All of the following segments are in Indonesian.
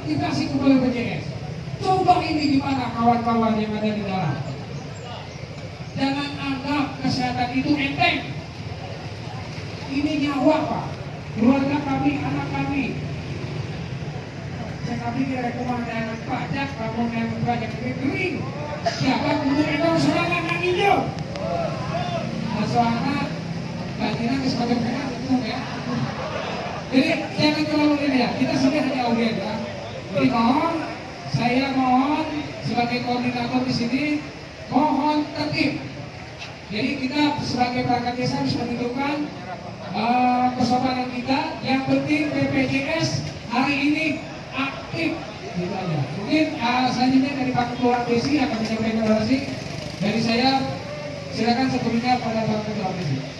aktivasi kembali BPJS. Coba ini gimana kawan-kawan yang ada di dalam. Jangan anggap kesehatan itu enteng. Ini nyawa Pak. Keluarga kami, anak kami. Saya kami kira komandan pajak, komandan pajak kering. Siapa kudu itu serangan yang hijau. Soalnya bagian sebagai pengen itu ya. Jadi jangan terlalu ini ya. Kita sudah hanya audiens ya. Jadi saya mohon sebagai koordinator di sini mohon tertib. Jadi kita sebagai perangkat desa harus menentukan kesopanan kita. Yang penting BPJS hari ini aktif. Gitu aja. Mungkin selanjutnya dari Pak Ketua Desi akan menyampaikan orasi. Dari saya silakan sebelumnya pada Pak Ketua Desi.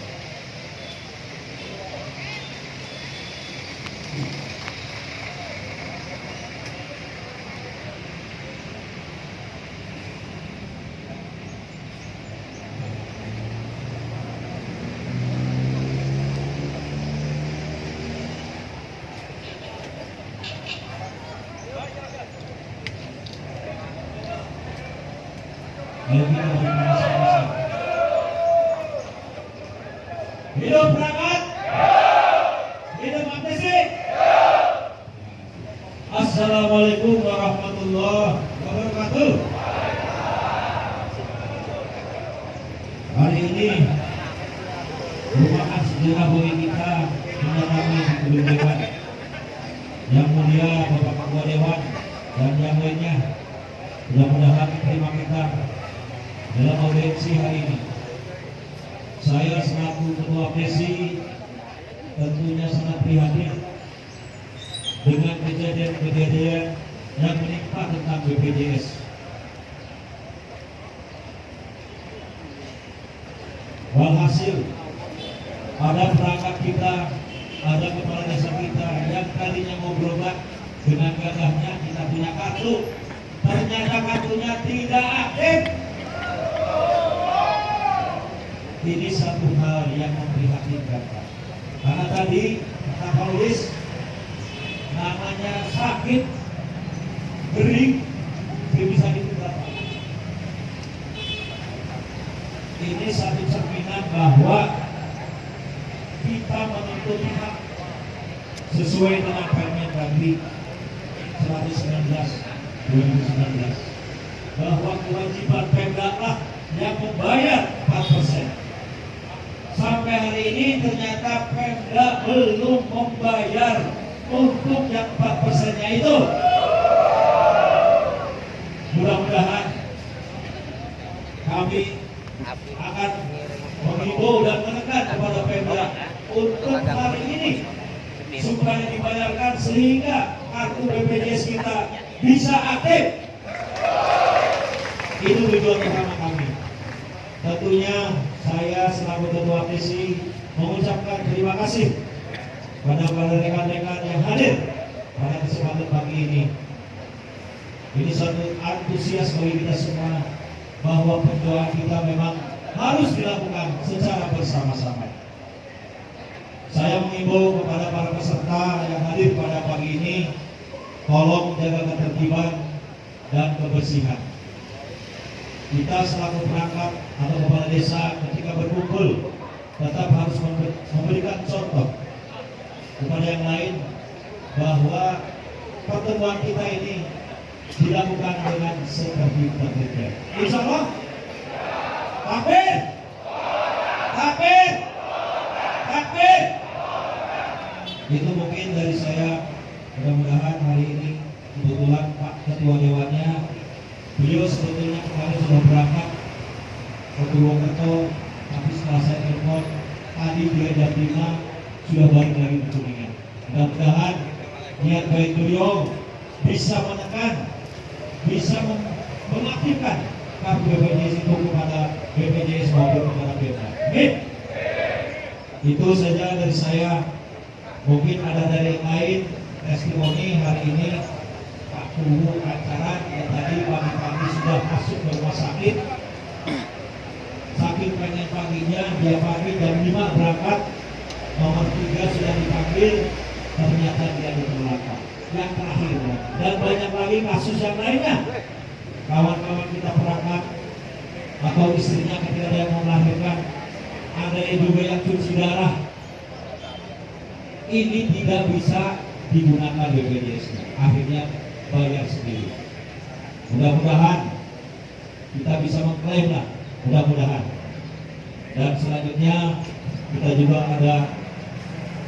Hidup perangkat, hidup Abdesi. Assalamualaikum warahmatullahi wabarakatuh. Hari ini merupakan sejarah bagi kita mendatangi gedung dewan. Yang mulia Bapak Ketua Dewan dan yang lainnya, mudah-mudahan terima kita dalam audiensi hari ini. Saya selaku Ketua Desi tentunya sangat prihatin dengan kejadian-kejadian yang menimpa tentang BPJS. Walhasil ada perangkat kita, ada kepala desa kita yang tadinya mau berobat dengan gagahnya kita punya kartu, ternyata kartunya tidak aktif. Ini satu hal yang memprihatinkan, karena tadi kata Pak Luis namanya sakit kering bisa ditunda. Ini satu cerminan bahwa kita menuntut hak sesuai dengan Permendagri 119 2019 bahwa kewajiban Pemda lah yang membayar 4%. Sampai hari ini ternyata Pemda belum membayar untuk yang 4%-nya itu. Mudah-mudahan kami akan mengimbau dan menekan kepada Pemda untuk hari ini supaya dibayarkan sehingga kartu BPJS kita bisa aktif. Itu tujuan utama kami. Tentunya saya selaku Ketua Desi mengucapkan terima kasih pada rekan-rekan yang hadir pada kesempatan pagi ini. Ini satu antusias bagi kita semua bahwa perjuangan kita memang harus dilakukan secara bersama-sama. Saya mengimbau kepada para peserta yang hadir pada pagi ini, tolong jaga ketertiban dan kebersihan. Kita selaku perangkat atau kepala desa ketika berkumpul tetap harus memberikan contoh kepada yang lain bahwa pertemuan kita ini dilakukan dengan setertib-tertibnya. Insya Allah. Takbir. Takbir. Takbir. Itu mungkin dari saya. Mudah-mudahan hari ini kebetulan Pak Ketua Dewannya, beliau sebetulnya kemarin sudah berangkat ke Purwokerto, tapi setelah saya telepon tadi dia jam 5 sudah balik lagi ke Kuningan. Mudah-mudahan niat baik beliau bisa menekan, bisa mengaktifkan kartu BPJS itu kepada BPJS maupun kepada Pemda. Itu saja dari saya. Mungkin ada dari yang lain testimoni hari ini. Pak Kuhu acara yang tadi pagi-pagi sudah masuk ke rumah sakit. Sakit pengen paginya, dia pagi jam 5 berangkat. Nomor 3 sudah dipanggil, ternyata dia ditolak. yang terakhir. Dan banyak lagi kasus yang lainnya. Kawan-kawan kita perangkat atau istrinya ketika dia mau melahirkan, ada juga yang cuci darah. Ini tidak bisa digunakan BPJS, akhirnya bayar sendiri. Mudah-mudahan kita bisa mengklaim lah, mudah-mudahan. Dan selanjutnya kita juga ada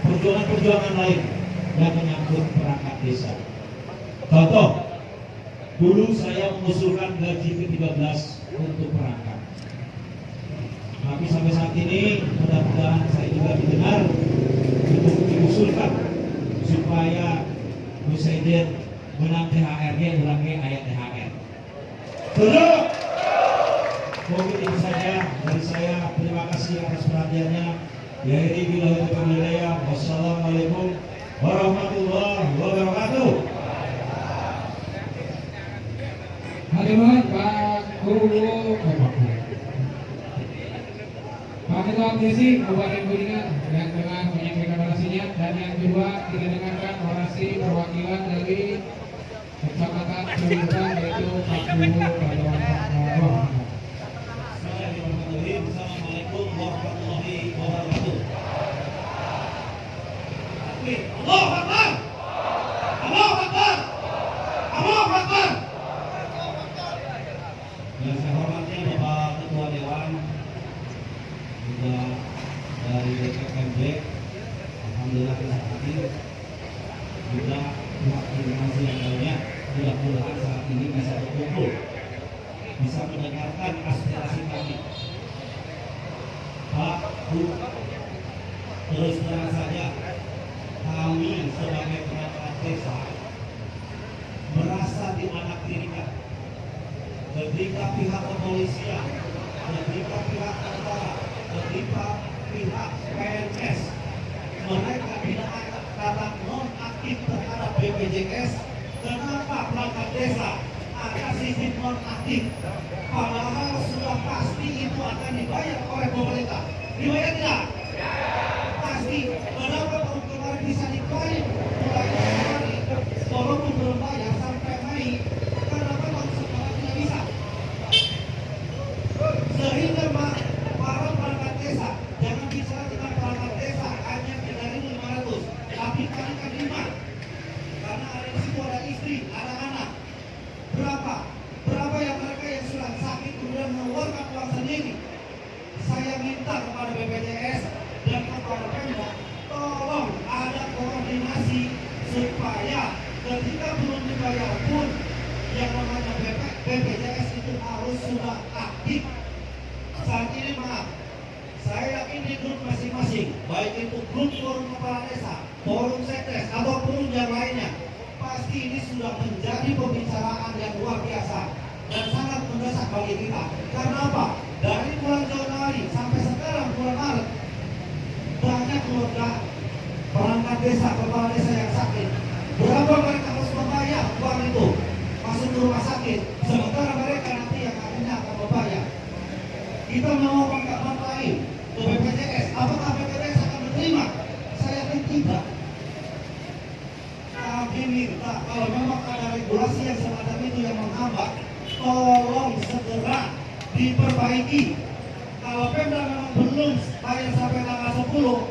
perjuangan-perjuangan lain yang menyangkut perangkat desa. Contoh, dulu saya mengusulkan gaji ke-13 untuk perangkat. Tapi sampai saat ini mudah-mudahan saya juga didengar untuk diusulkan supaya Presiden menang THR-nya ulangi ayat THR. Setuju? Mungkin itu saja dari saya. Terima kasih atas perhatiannya. Ya ini bila hidayah. Wassalamualaikum warahmatullahi wabarakatuh. Hadirin Pak Guru, Pak Ketua Komisi Kabupaten Kuningan yang telah menyampaikan orasinya, dan yang kedua kita dengarkan orasi perwakilan dari Kecamatan Cirebon yaitu Pak Guru Padawan Pak. Assalamualaikum warahmatullahi wabarakatuh. Allahu Akbar. Allahu Akbar. Allahu Akbar. Yang saya hormati Bapak Ketua Dewan, juga dari DPMD, alhamdulillah kita hadir, juga pihak informasi yang lainnya. Mudah-mudahan saat ini bisa berkumpul, bisa mendengarkan aspirasi kami. Pak, Bu, terus terang saja, kami sebagai perangkat desa merasa dianaktirikan ketika pihak kepolisian, ketika pihak tentara, ketika pihak PNS mereka tidak kata non-aktif terhadap BPJS. Kenapa perangkat desa ada sistem non-aktif? Padahal sudah pasti itu akan dibayar oleh pemerintah. Dibayar tidak? Pasti. Kenapa tahun kemarin bisa diklaim mulai Januari walaupun belum bayar sampai Mei? Kenapa tahun sekarang tidak bisa? Sehingga para perangkat desa, jangan bicara tentang perangkat desa hanya 3.500, tapi kalikan 5. Karena ada di situ ada istri, ada anak. Berapa? Berapa yang mereka yang sudah sakit kemudian mengeluarkan uang sendiri? Saya minta kepada BPJS dan kepada Pemda, tolong ada koordinasi supaya ketika belum dibayar pun yang namanya BPJS itu harus sudah aktif. Saat ini maaf, saya yakin di grup masing-masing, baik itu grup forum kepala desa, forum sekdes, ataupun yang lainnya, pasti ini sudah menjadi pembicaraan yang luar biasa dan sangat mendesak bagi kita. Karena apa? Dari bulan Januari sampai sekarang bulan Maret, banyak keluarga perangkat desa, kepala desa yang sakit. Berapa mereka harus membayar uang itu masuk ke rumah sakit, sementara mereka nanti yang akhirnya akan membayar. Kita mau mengklaim ke BPJS, apakah BPJS akan menerima? Saya yakin tidak. Kami minta kalau memang ada regulasi yang semacam itu yang menghambat, tolong segera diperbaiki. Kalau Pemda memang belum bayar sampai tanggal 10,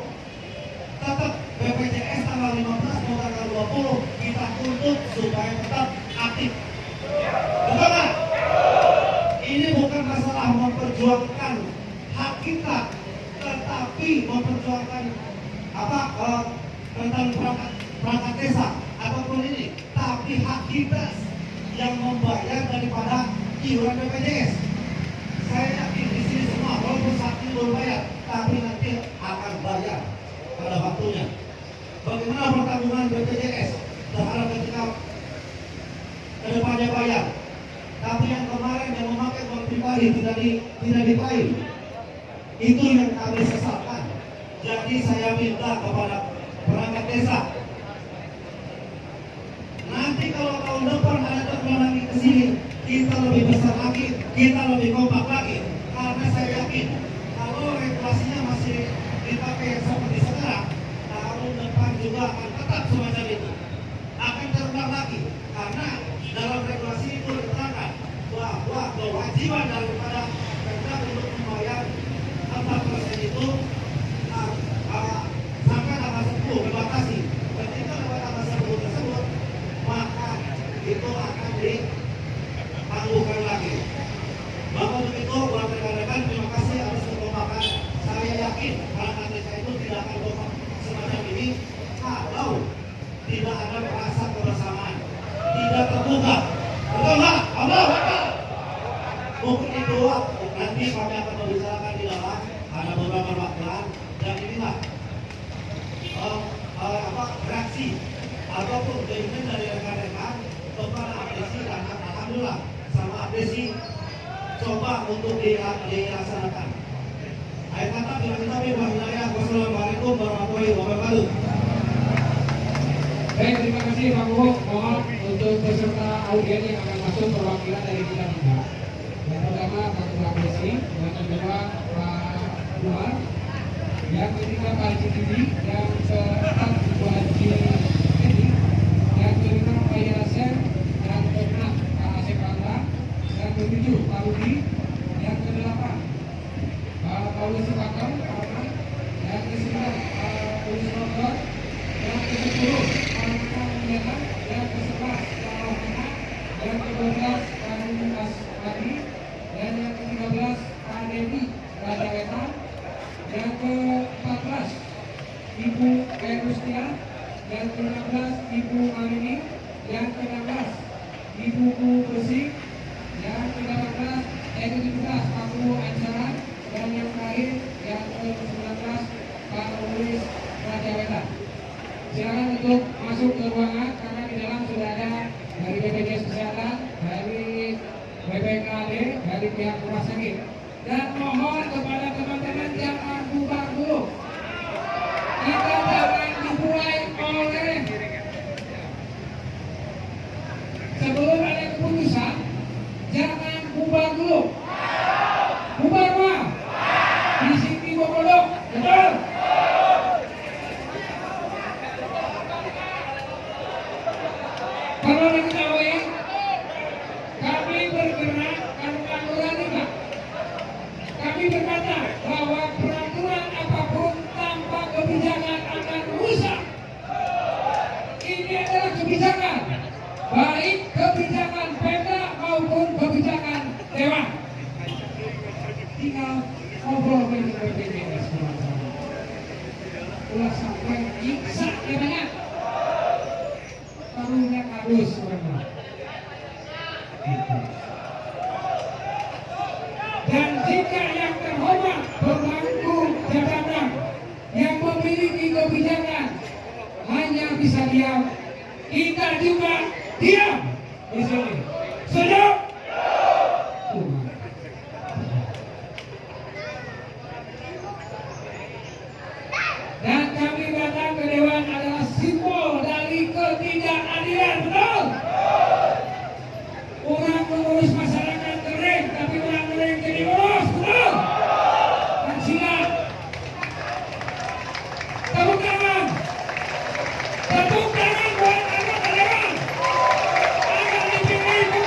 tetap BPJS tanggal 15 atau tanggal 20 kita tuntut supaya tetap aktif. Betul nggak? Ini bukan masalah memperjuangkan hak kita, tetapi memperjuangkan tentang perangkat desa ataupun ini, tapi hak kita yang membayar daripada iuran BPJS. Saya yakin di sini semua walaupun saat ini belum bayar, tapi nanti akan bayar pada waktunya. Bagaimana pertanggungan BPJS terhadap ketika kedepannya bayar? Tapi yang kemarin yang memakai uang pribadi tidak diklaim. Itu yang kami sesalkan. Jadi saya minta kepada perangkat desa, nanti kalau tahun depan ada teman lagi ke sini, kita lebih besar lagi, kita lebih kompak lagi. Karena saya yakin kalau regulasinya masih dipakai seperti sekarang, tahun depan juga akan tetap semacam itu. Akan diulang lagi karena dalam regulasi itu diterangkan bahwa kewajiban daripada Pemda untuk membayar 4% itu sampai tanggal 10 dibatasi. Ketika lewat tanggal 10 tersebut, maka itu akan ditangguhkan lagi. Maka untuk itu, buat rekan-rekan, terima kasih atas kekompakan. Saya yakin anak-anak desa itu tidak akan kompak semacam ini kalau tidak ada rasa kebersamaan, tidak terbuka. Betul nggak? Allah Akbar. Mungkin itu nanti kami akan membicarakan di dalam ada beberapa perwakilan dan inilah reaksi ataupun keinginan dari rekan-rekan kepada Abdesi dan alhamdulillah sama Abdesi coba untuk dilaksanakan. Ayat kata wassalamualaikum warahmatullahi wabarakatuh. Baik, terima kasih Pak Kuhuk. Mohon untuk peserta audien yang akan masuk perwakilan dari kita tiga. Yang pertama Pak Ketua Abdesi, yang kedua Pak Umar, yang ketiga Pak Haji Didi, yang keempat Ibu Haji Edi, yang kelima Pak Yasen, yang keenam Pak Asep Anta, yang ketujuh Pak Rudi, yang kedelapan Pak Paulus Bakal, yang kesembilan Pak Paulus Roger, yang ke-10 Pak Muhammad Menyetan, yang ke-11 Pak Rahmana, yang ke-12 Pak Muhammad Wadi, dan yang ke-13 Pak Dedi Raja Wetan, yang ke-14 Ibu Erustia, yang ke-15 Ibu Marini, yang ke-16 Ibu Bu Bersih, yang ke-18 ke-17 Pak Bu Ancaran, dan yang terakhir yang ke-19 Pak Ulis Raja Wetan. Silakan untuk masuk ke ruangan karena di dalam sudah ada dari BPJS Kesehatan, dari BPKAD, dari pihak rumah sakit. Dan mohon kepada teman-teman jangan bubar dulu. Kita jangan dibuai oleh sebelum ada keputusan. Jangan bubar dulu. Bubar mah. Di sini bobolok, betul? Kalau diketahui, kami bergerak aturan juga. Kami berkata bahwa peraturan apapun tanpa kebijakan akan rusak. Ini adalah kebijakan, baik kebijakan Pemda maupun kebijakan Dewan. Tinggal ngobrol dengan BPJS ulah sampai iksa ya banyak. Taruhnya kadus memang. Dan jika yang terhormat pemangku jabatan yang memiliki kebijakan hanya bisa diam, kita juga diam di sini. Setuju? Dan kami datang ke Dewan adalah simbol dari ketidakadilan, betul? Orang mengurus masyarakat kering, tapi orang kering jadi urus, betul? Dan siap. Tepuk tangan. Tepuk tangan buat anak Dewan. Agar dipilih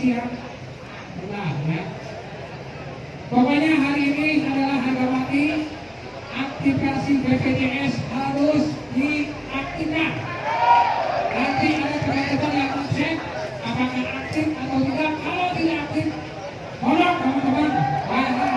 informasi yang benar ya. Pokoknya hari ini adalah harga mati, aktivasi BPJS harus diaktifkan. Nanti ada teman-teman yang cek apakah aktif atau tidak. Kalau tidak aktif, tolong teman-teman bayar.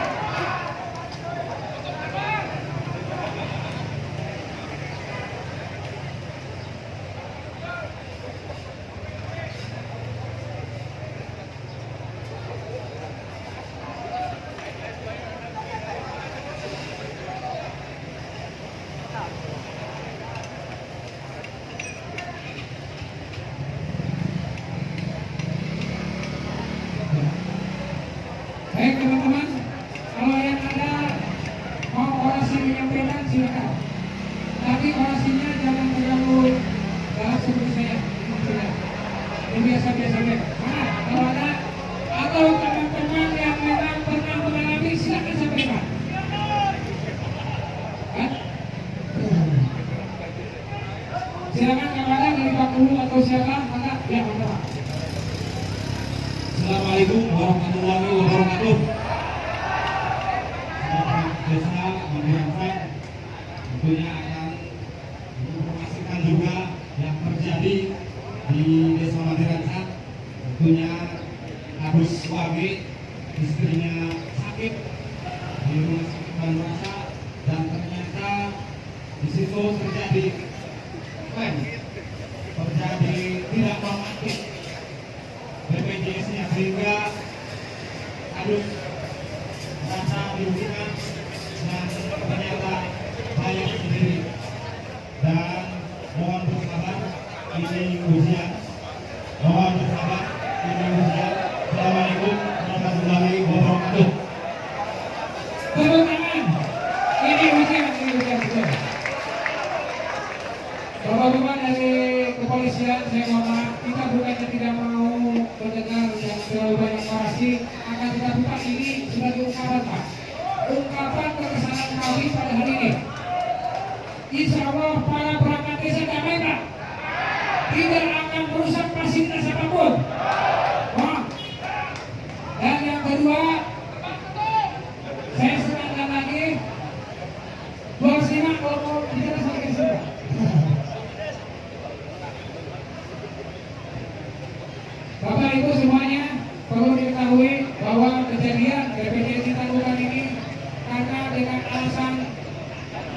Baik teman-teman, kalau yang ada mau orasi menyampaikan silakan. Tapi orasinya jangan terlalu galak seperti saya. Ini biasa-biasa saja. Nah, kalau ada atau teman-teman yang memang pernah mengalami silakan sampaikan. Kan? Silakan kalau ada dari Pak Guru atau siapa, maka ya teman-teman. Assalamualaikum warahmatullahi wabarakatuh. Selamat desa Mandiransan tentunya akan menginformasikan juga yang terjadi di desa Mandiransan. Tentunya Agus Wage, istrinya sakit di rumah sakit Bandung dan ternyata di situ terjadi tidak normatif BPJS-nya sehingga harus merasa dirugikan dan ternyata bayar sendiri. Dan mohon bersabar, ini ujian. Mohon bersabar, ini ujian. Assalamualaikum warahmatullahi wabarakatuh. Tepuk tangan. Ini ujian betul. Bapak-bapak dari kepolisian, saya mohon maaf, kita bukannya tidak mau mendengar yang terlalu banyak orasi, akan tetapi Pak ini sebagai ungkapan Pak, ungkapan kekesalan kami pada hari ini. Insya Allah para perangkat desa damai Pak, tidak akan merusak fasilitas apapun. Wah. Dan yang kedua, saya serahkan lagi 25 kalau mau bicara sampai ke sini. Bapak Ibu semuanya perlu diketahui bahwa kejadian BPJS ditangguhkan ini karena dengan alasan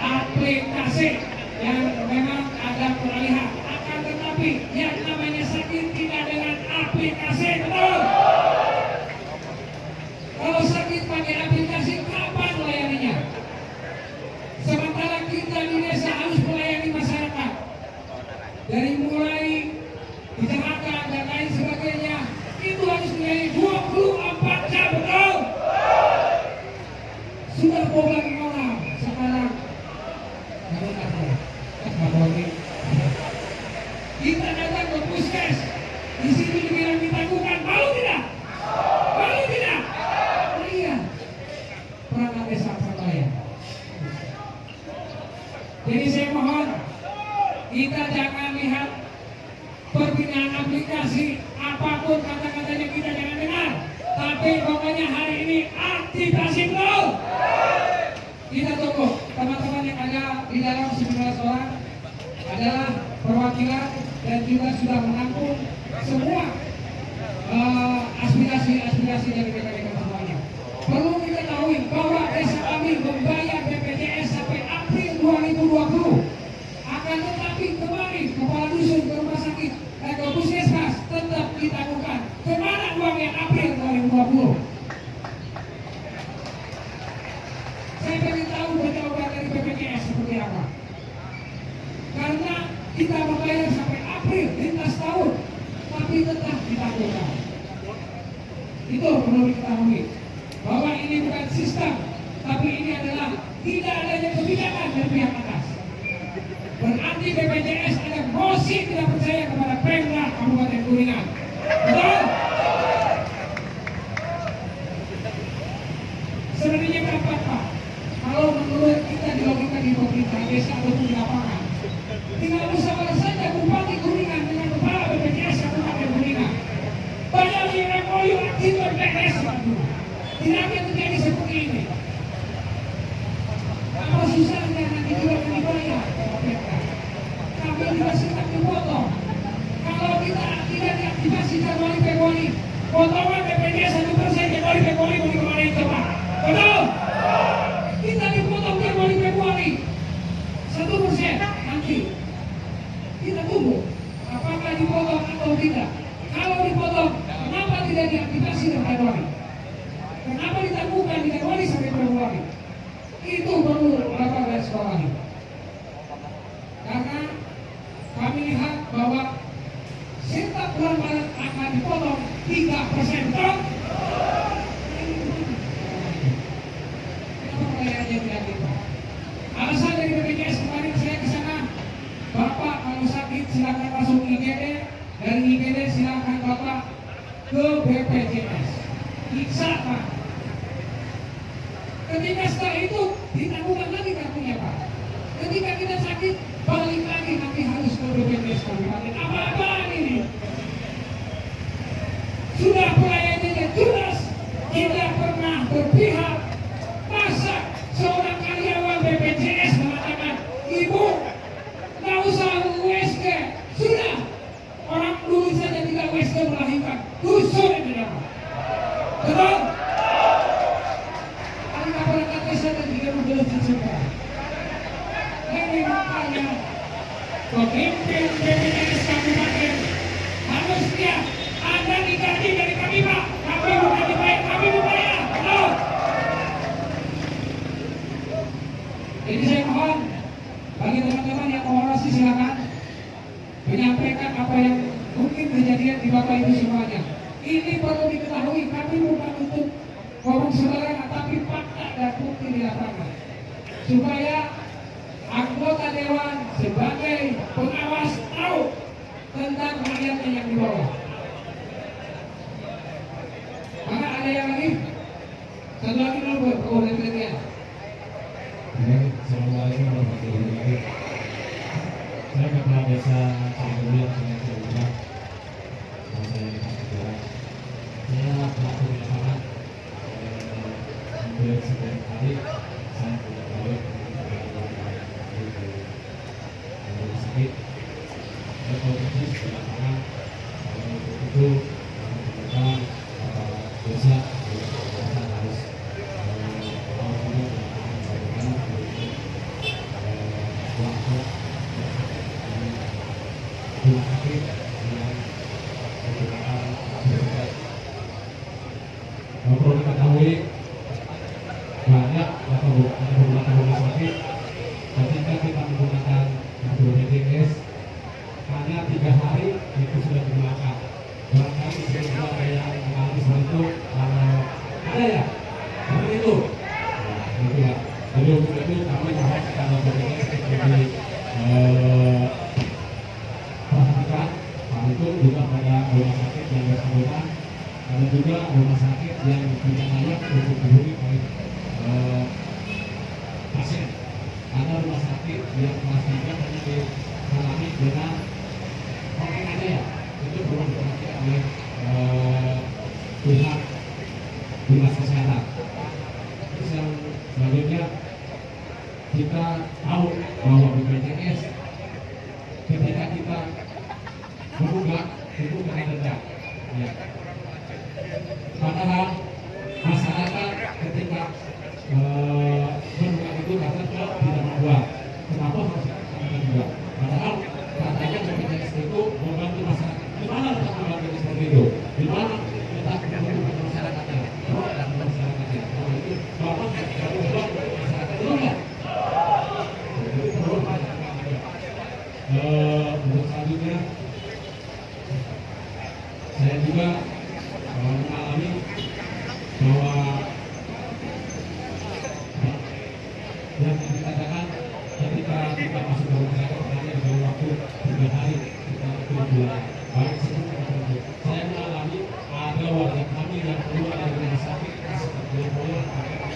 aplikasi yang memang ada peralihan. Akan tetapi yang namanya sakit tidak dengan aplikasi, betul? Kalau sakit pakai aplikasi kapan melayaninya? Sementara kita di desa harus melayani masyarakat dari mulai kecelakaan dan lain sebagainya, itu harus melayani 24 jam, betul? Sudah boban orang sekarang kita datang ke puskes, di sini dibilang ditangguhkan, malu tidak? Malu tidak? Iya, perangkat desa saya. Jadi saya mohon kita jangan lihat perbedaan aplikasi, apapun kata-katanya kita jangan dengar. Tapi pokoknya hari ini aktivasi betul. Kita tunggu teman-teman yang ada di dalam 19 orang adalah perwakilan dan juga sudah menampung semua aspirasi dari mereka semuanya. Perlu diketahui bahwa desa kami membayar BPJS sampai April 2020. Akan tetapi kemarin kepala dusun ke rumah sakit dan ke puskesmas tetap ditangguhkan. Kemana uang yang April 2020? Saya ingin tahu jawaban dari BPJS seperti apa. Karena kita membayar sampai April lintas tahun, tapi tetap ditangguhkan. Itu perlu diketahui bahwa ini bukan sistem, tapi ini adalah tidak adanya kebijakan dari pihak atas. Berarti BPJS ada mosi tidak percaya kepada Pemda Kabupaten Kuningan. Betul? Sebenarnya berapa Pak? Kalau menurut kita di logika di pemerintah desa ataupun di lapangan, tinggal bersama saja Bupati Kuningan dengan kepala BPJS Kabupaten Kuningan. Banyak yang bisa dulu. Tidak akan terjadi seperti ini. Apa susahnya nanti juga akan dibayar? Kami juga sedang dipotong. Kalau kita tidak diaktifasi Januari Februari, potongan BPJS 1% Januari Februari mau dikemanain coba? Betul? Kita dipotong Januari Februari 1% nanti. Kita tunggu apakah dipotong atau tidak. Kalau dipotong, kenapa tidak diaktifasi dari Januari? Kenapa ditangguhkan di Januari sampai Februari? Itu perlu Bapak dan sekolahnya. Karena kami lihat bahwa setiap bulan Maret akan dipotong 3%. Kenapa pelayanannya tidak gitu? Alasan dari BPJS kemarin saya ke sana, Bapak kalau sakit silakan masuk IGD, dari IGD silakan Bapak ke BPJS. Bisa Pak. Ketika setelah itu ditangguhkan lagi kartunya Pak. Ketika kita sakit balik lagi nanti harus ke BPJS Kabupaten. Apa-apaan ini? Sudah pelayanannya jelas, tidak pernah berpihak. Masa seorang karyawan BPJS mengatakan, Ibu, nggak usah USG. Sudah, orang dulu saja tidak USG melahirkan. Dusun itu nama. Betul? Ada orang kata saya juga menjelaskan sesuatu. Ini makanya pemimpin BPJS Kabupaten harusnya ada digaji dari kami Pak. Kami bukan dibayar, kami dibayar. Betul? Jadi saya mohon bagi teman-teman yang mau orasi silakan menyampaikan apa yang mungkin kejadian di Bapak Ibu semuanya. Ini perlu diketahui, kami bukan untuk ngomong sembarangan, tapi fakta dan bukti di lapangan. Supaya anggota dewan sebagai pengawas tahu tentang rakyatnya yang di bawah. Mana ada yang lagi? Satu lagi dulu boleh perhatian. Assalamualaikum warahmatullahi wabarakatuh. Saya Kepala Desa Cirebon dengan Cirebon. Saya pelaku di lapangan. Hampir setiap hari saya punya balik sakit. Saya fokus di lapangan. Untuk itu teman-teman desa harus perlu diketahui banyak menggunakan rumah sakit ketika kita menggunakan kartu BPJS hanya 3 hari itu sudah digunakan. Barangkali sudah ada yang mengalami seperti itu, ada ya seperti itu. Nah, itu ya. Jadi untuk itu kami harus karena BPJS menjadi perhatikan. Hal itu juga pada rumah sakit yang bersangkutan. Ada juga rumah sakit yang tidak layak untuk dihuni oleh pasien. Ada rumah sakit yang kelas 3 hanya dialami dengan orang ada ya. Itu perlu diperhatikan oleh pihak dinas kesehatan. Terus yang selanjutnya kita tahu bahwa BPJS ketika kita menggugat itu kena denda. Ya. Padahal masyarakat ketika menggugat itu katanya tidak membuat. Kenapa masyarakat tidak membuat? Padahal katanya BPJS itu membantu masyarakat. Di mana kita membantu seperti itu? Di mana kita membantu masyarakatnya? Dan masyarakatnya. Kalau itu bapak tidak membuat masyarakat itu enggak. Jadi perlu masyarakat juga. Untuk selanjutnya saya juga mengalami bahwa yang dikatakan ketika kita masuk ke rumah sakit hanya diberi waktu 3 hari kita bulan baik sebelum tertentu. Saya mengalami ada warga kami yang keluar dari rumah sakit seperti boleh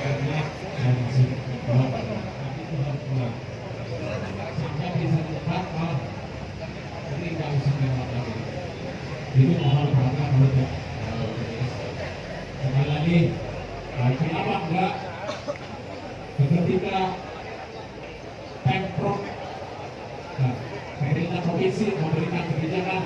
karena saya masih keluar, tapi itu harus pulang sampai di satu tempat ini nggak usah lewat lagi. Itu mohon perhatian ini. Nah, kenapa enggak ketika Pemprov, nah, pemerintah provinsi memberikan kebijakan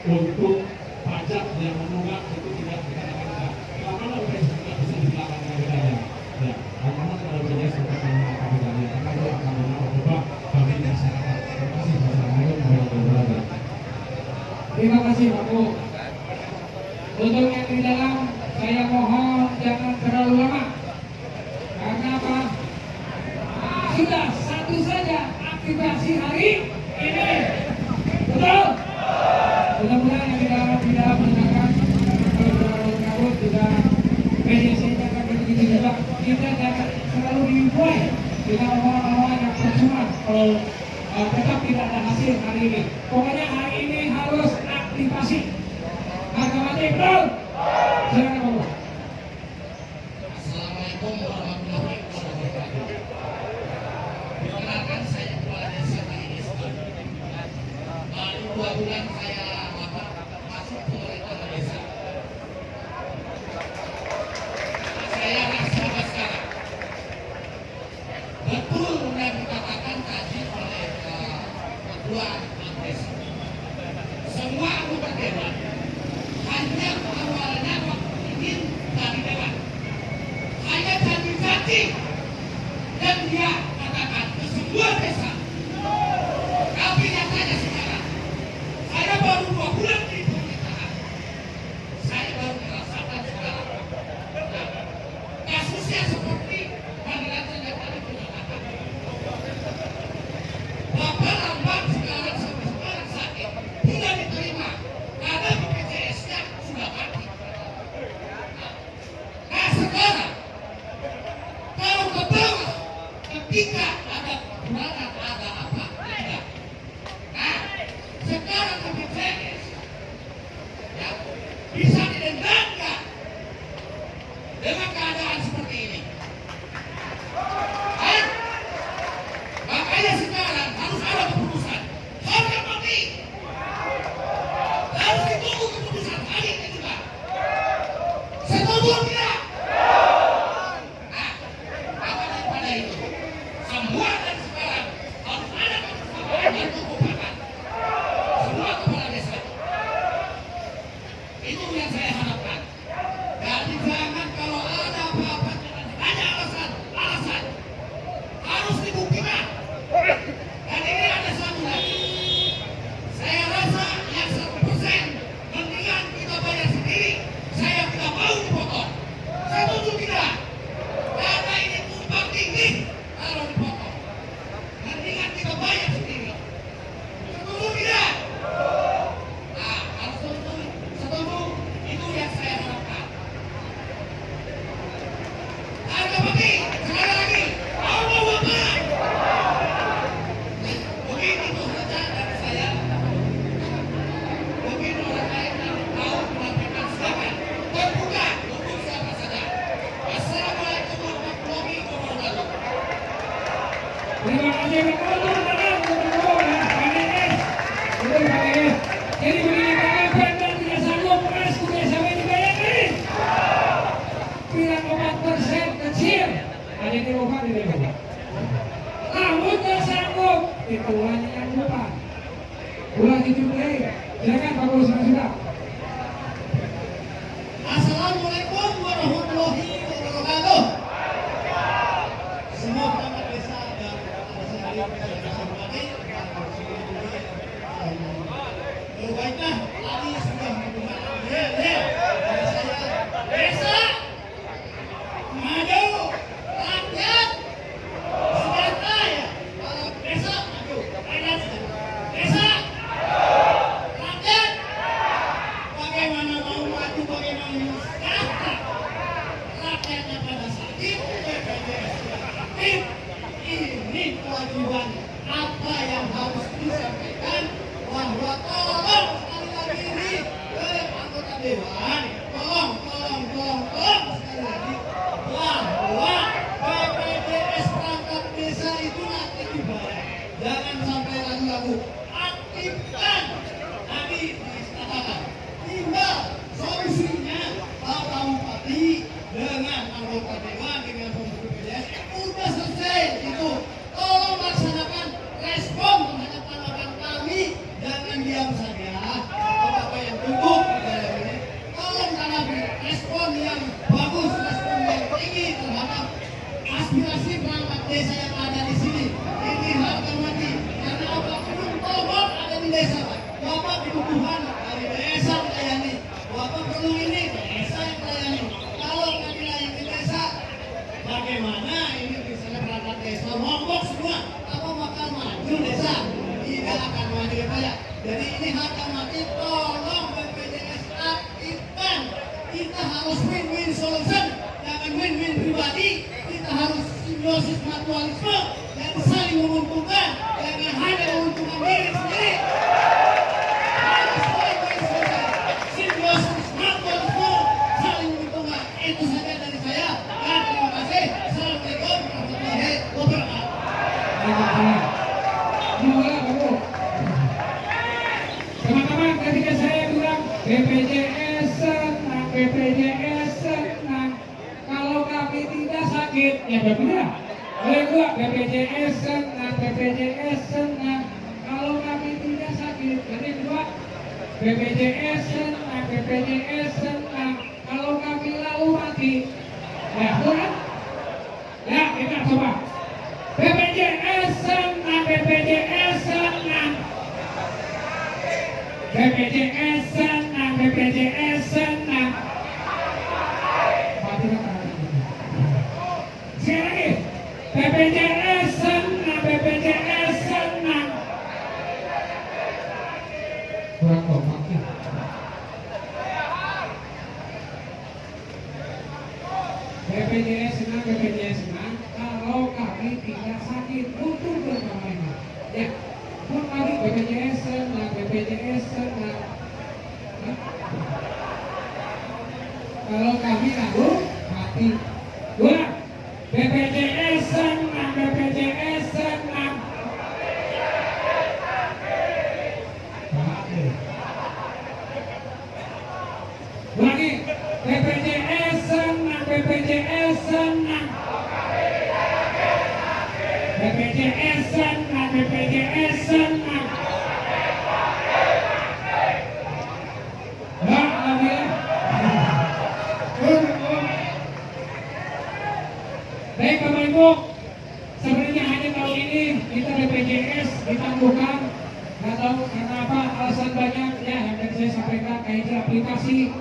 untuk pajak yang menunggak itu tidak dikatakan enggak. Bagaimana UPS tidak bisa dilakukan bedanya? Ya, bagaimana kalau BPJS untuk melakukan bedanya? Karena itu akan mencoba bagi masyarakat. Terima kasih. Wassalamualaikum warahmatullahi wabarakatuh. Terima kasih Pak Bu. Untuk yang di dalam, saya mohon jangan terlalu lama. Karena apa? Sudah satu saja aktivasi hari ini. Betul? Mudah-mudahan yang di dalam mendengarkan kabut juga mediasinya akan begitu juga. Kita jangan selalu dibuai dengan omongan-omongan yang percuma kalau tetap tidak ada hasil hari ini. Pokoknya hari ini harus aktivasi. Harga mati, betul? Silakan Pak Bu. Assalamualaikum warahmatullahi wabarakatuh. Perkenalkan saya Kepala Desa Kalinis. Baru 2 bulan saya masuk pemerintahan desa. Saya rasa sekarang betul yang dikatakan tadi oleh Ketua Desa. Semua anggota dewan hanya awalnya waktu ingin dari dewan. Hanya janji-janji dan dia katakan ke semua desa. Tapi nyatanya sekarang saya baru 2 bulan di pemerintahan. Saya baru merasakan sekarang. Nah, kasusnya seperti panggilan yang tadi mengatakan. Bapak Lambang sekarang sampai sekarang sakit tidak diterima karena BPJS-nya sudah mati. Nah sekarang kalau ke bawah ketika ada kekurangan ada apa tidak. Nah sekarang BPJS ya bisa didendamkan dengan keadaan seperti ini. Makanya sekarang harus ada keputusan harga mati. Harus ditunggu keputusan hari ini juga. Setuju tidak? Nah, maka daripada itu, semua dan sekarang harus ada keputusan dan kekompakan. Semua kepala desa. Itu yang saya harapkan. Jadi jangan kalau ada apa-apa jangan ditanya alasan. Harus dibuktikan. Dan ini ada satu lagi. Saya rasa yang 1% mendingan kita bayar sendiri. Saya tidak mau dipotong. Setuju tidak? Karena ini tumpang tinggi kalau dipotong. Mendingan kita bayar sendiri. Setuju tidak? Nah, kalau setuju, itu yang saya harapkan. Harga mati, sekali lagi. Allah Akbar. Mungkin itu saja dari saya. Mungkin orang lain yang mau melakukan silakan terbuka untuk siapa saja. Wassalamualaikum warahmatullahi wabarakatuh. Terima kasih Pak Bu. Jadi begini, kalau Pemda tidak sanggup keras kuliah sampai dibayangin. Bilang 4% kecil, hanya dirubah di Dewan. Namun tidak sanggup, itu hanya yang lupa. Ulang itu lagi. Silakan Pak Bu, sudah. Assalamualaikum warahmatullahi wabarakatuh. Semua perangkat desa dan baiklah, tadi sudah menggunakan dari saya. Desa maju, rakyat sejahtera. Kalau desa maju, rakyat sejahtera. Desa rakyat bagaimana mau maju, bagaimana mau sejahtera. Rakyatnya pada sakit, BPJS sakit. Ini kewajiban apa yang harus disampaikan bahwa tolong sekali lagi ini anggota dewan, tolong sekali lagi bahwa BPJS perangkat desa itu nanti dibayar. Jangan sampai ragu-ragu. Aktifkan. Tadi dikatakan tinggal solusinya Bapak Bupati aspirasi perangkat desa yang ada di sini. Ini harga mati. Karena apa? Belum tolong ada di desa, Pak. Bapak kebutuhan dari desa melayani. Bapak perlu ini, desa yang melayani. Kalau nggak dilayani di desa, bagaimana ini misalnya perangkat desa mogok semua? Apa bakal maju desa? Tidak akan maju ya Pak ya. Jadi ini harga mati. Tolong BPJS aktifkan. Kita harus win-win solution. Jangan win-win pribadi. Kita harus simbiosis mutualisme dan saling menguntungkan. Jangan hanya menguntungkan diri sendiri. Harus win-win solution. Simbiosis mutualisme saling menguntungkan. Itu saja dari saya. Dan terima kasih. Assalamualaikum warahmatullahi wabarakatuh. Teman-teman, ketika saya bilang BPJS senang, BPJS senang, kalau kami tidak sakit, ya berbeda. Oleh gua, BPJS senang, BPJS senang, kalau kami tidak sakit. Jadi kedua, BPJS senang, BPJS senang, kalau kami lalu mati. Ya, betul? Ya, kita coba. BPJS senang, BPJS senang. BPJS senang, BPJS senang. Sekali lagi, BPJS senang, BPJS senang. Kurang kompak ya. BPJS senang, BPJS senang. Kalau kami tidak sakit, untuk bermain. Ya. Pun kami BPJS senang, BPJS senang. Kalau kami lalu mati. Dua, BPJS senang, BPJS senang. Lagi, BPJS senang, BPJS senang. BPJS senang, BPJS senang. Baik Bapak Ibu, sebenarnya hanya tahun ini kita BPJS ditangguhkan. Nggak tahu kenapa, alasan banyak ya yang tadi saya sampaikan, kayak aplikasi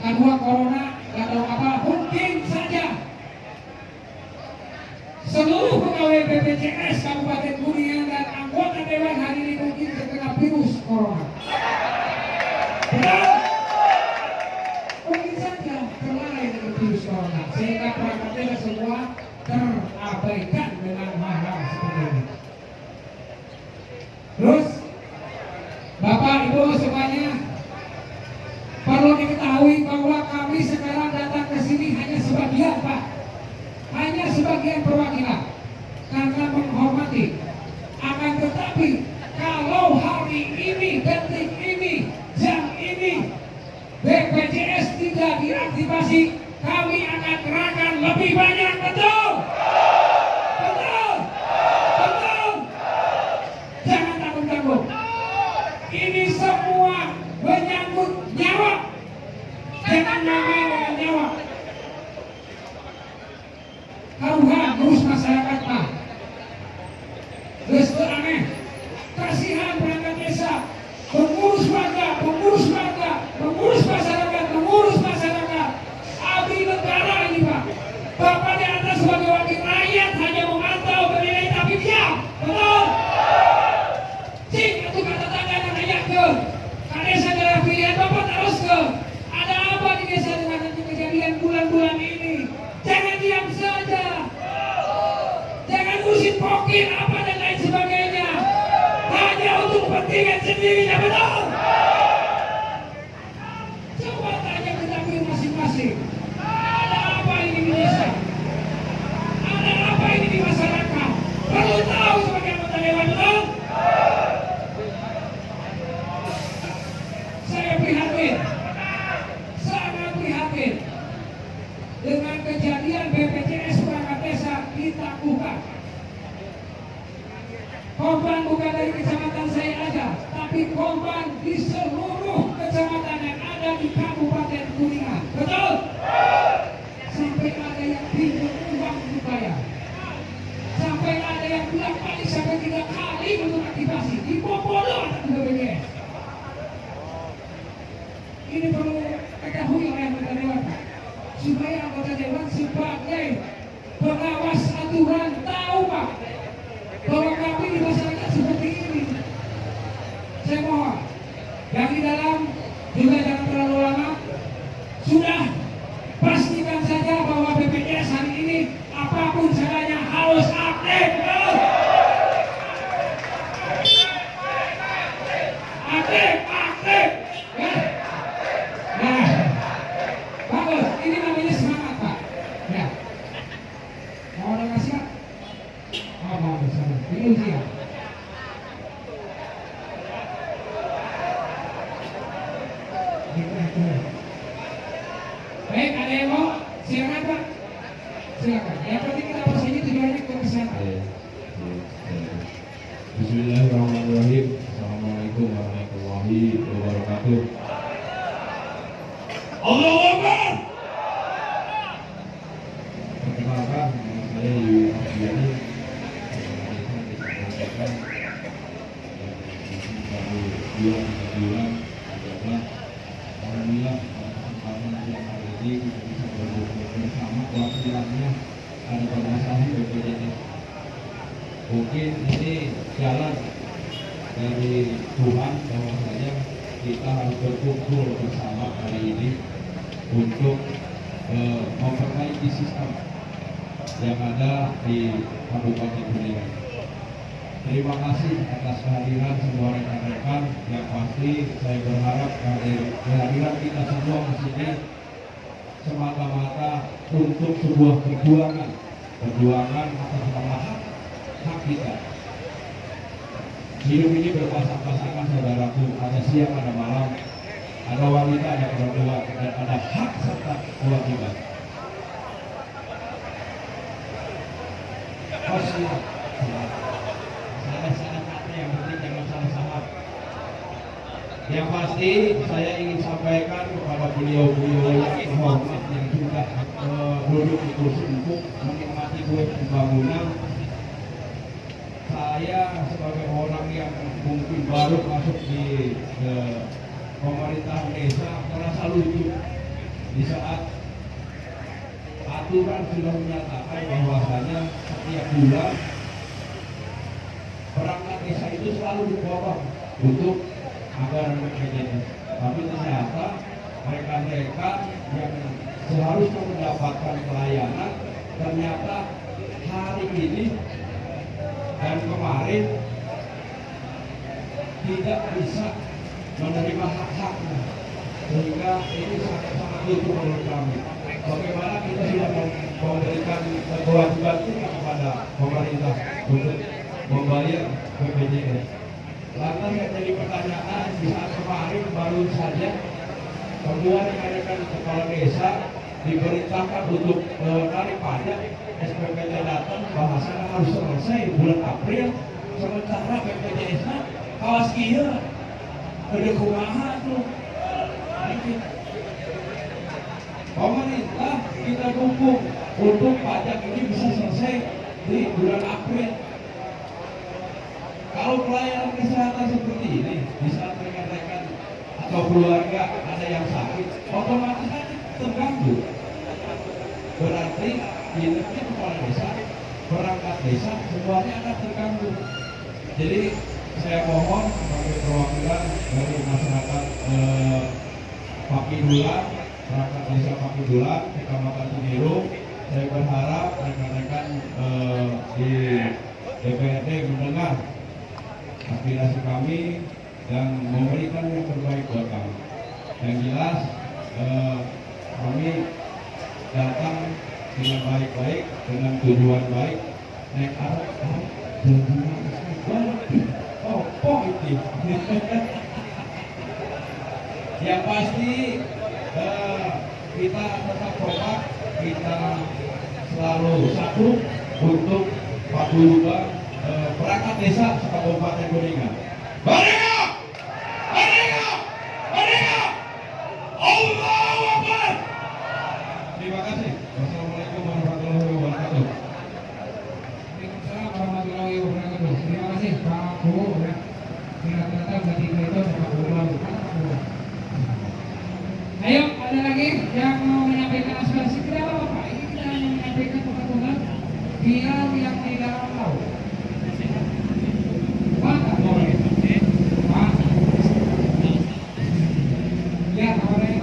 kedua corona, nggak tahu apa, mungkin saja seluruh pegawai BPJS Kabupaten Kuningan dan anggota Dewan hari ini mungkin terkena virus corona. Betul? Mungkin saja terlalai dengan virus corona, sehingga perangkat desa semua terabaikan dengan hal-hal seperti ini. Terus, Bapak Ibu semuanya, perlu diketahui bahwa kami sekarang datang ke sini hanya sebagian, Pak. Hanya sebagian perwakilan karena menghormati. Akan tetapi kalau hari ini, detik ini, jam ini BPJS tidak diaktifasi, kami akan kerahkan lebih banyak. Betul? Betul? Betul? Jangan tanggung-tanggung. Ini semua menyangkut nyawa. Jangan main dengan nyawa. Taruhan ngurus masyarakat Pak. Terus aneh. Kasihan perangkat desa, pengurus warga, pengurus warga, pengurus masyarakat, pengurus masyarakat. Abdi negara ini Pak. Bapak di atas sebagai wakil rakyat hanya memantau menilai tapi diam. Betul? Cing itu kata tangga dan ayat ke. Desa adalah pilihan Bapak terus ke. Ada apa di desa dengan ketahui oleh anggota dewan supaya anggota dewan sebagai pengawas aturan tahu Pak bahwa kami di masyarakat seperti ini. Saya mohon yang di dalam juga jangan terlalu lama. Sudah pastikan saja bahwa BPJS hari ini apapun caranya harus aktif. Aktif. Ya. Nah, bagus. Ini namanya semangat Pak. Ya. Mau ada ngasih Pak? Oh, mau bersama. Ini ujian. Baik, ada yang mau? Silakan Pak. Silakan. Yang penting kita pas ini tujuannya ke kesehatan. Bismillahirrahmanirrahim. Assalamualaikum warahmatullahi wabarakatuh. Allahu Akbar. Perkenalkan, nama saya Yuyun Abdiani. Baru 2-3 bulan adalah alhamdulillah kesempatan yang hari ini kita bisa berkumpul bersama wakilnya ada permasalahan BPJS. Mungkin ini jalan dari Tuhan bahwasanya kita harus berkumpul bersama hari ini untuk memperbaiki sistem yang ada di Kabupaten Kuningan. Terima kasih atas kehadiran semua rekan-rekan. Yang pasti saya berharap kehadiran kita semua di sini semata-mata untuk sebuah perjuangan atas nama hak kita. Hidup ini berpasang-pasangan saudaraku, ada siang, ada malam, ada wanita, ada perempuan, dan ada hak serta kewajiban. Salah kata yang penting jangan salah salah. Yang pasti saya ingin sampaikan kepada beliau-beliau yang terhormat yang sudah duduk di kursi empuk menikmati kue pembangunan. Saya sebagai orang yang mungkin baru masuk di pemerintahan desa merasa lucu di saat aturan sudah menyatakan bahwasanya setiap bulan perangkat desa itu selalu dipotong untuk anggaran BPJS. Tapi ternyata mereka yang seharusnya mendapatkan pelayanan ternyata hari ini dan kemarin tidak bisa menerima hak-haknya, sehingga ini sangat lucu menurut kami. Bagaimana kita sudah memberikan kewajiban kita kepada pemerintah untuk membayar BPJS. Lantas yang jadi pertanyaan di saat kemarin baru saja semua rekan-rekan kepala desa diperintahkan untuk menarik pajak. SPPT datang bahasanya harus selesai bulan April, sementara BPJS kawas kia ada kumaha tuh. Pemerintah kita dukung untuk pajak ini bisa selesai di bulan April. Kalau pelayanan kesehatan seperti ini, di saat rekan-rekan atau keluarga ada yang sakit, otomatis aja terganggu. Berarti dinamika kepala desa, perangkat desa, semuanya akan terganggu. Jadi saya mohon sebagai perwakilan dari masyarakat Pakidulan, perangkat desa Pakidulan, Kecamatan Cibiru, saya berharap rekan-rekan di DPRD mendengar aspirasi kami dan memberikan yang terbaik buat kami. Yang jelas kami datang dengan baik-baik, dengan tujuan baik, naik arah itu. Yang pasti kita tetap kompak, kita selalu satu untuk paguyuban perangkat desa Kabupaten Kuningan. Merdeka! Merdeka! Merdeka! Allahu Akbar! Terima kasih. Wassalamualaikum warahmatullahi wabarakatuh. Waalaikumsalam warahmatullahi wabarakatuh. Terima kasih Pak Bu. Ya. Ternyata berarti itu Pak Bu. Ayo. Ada lagi yang mau menyampaikan aspirasi? Tidak apa-apa. Ini kita hanya menyampaikan pengetahuan biar yang di dalam tahu. Maka boleh. Ya, boleh.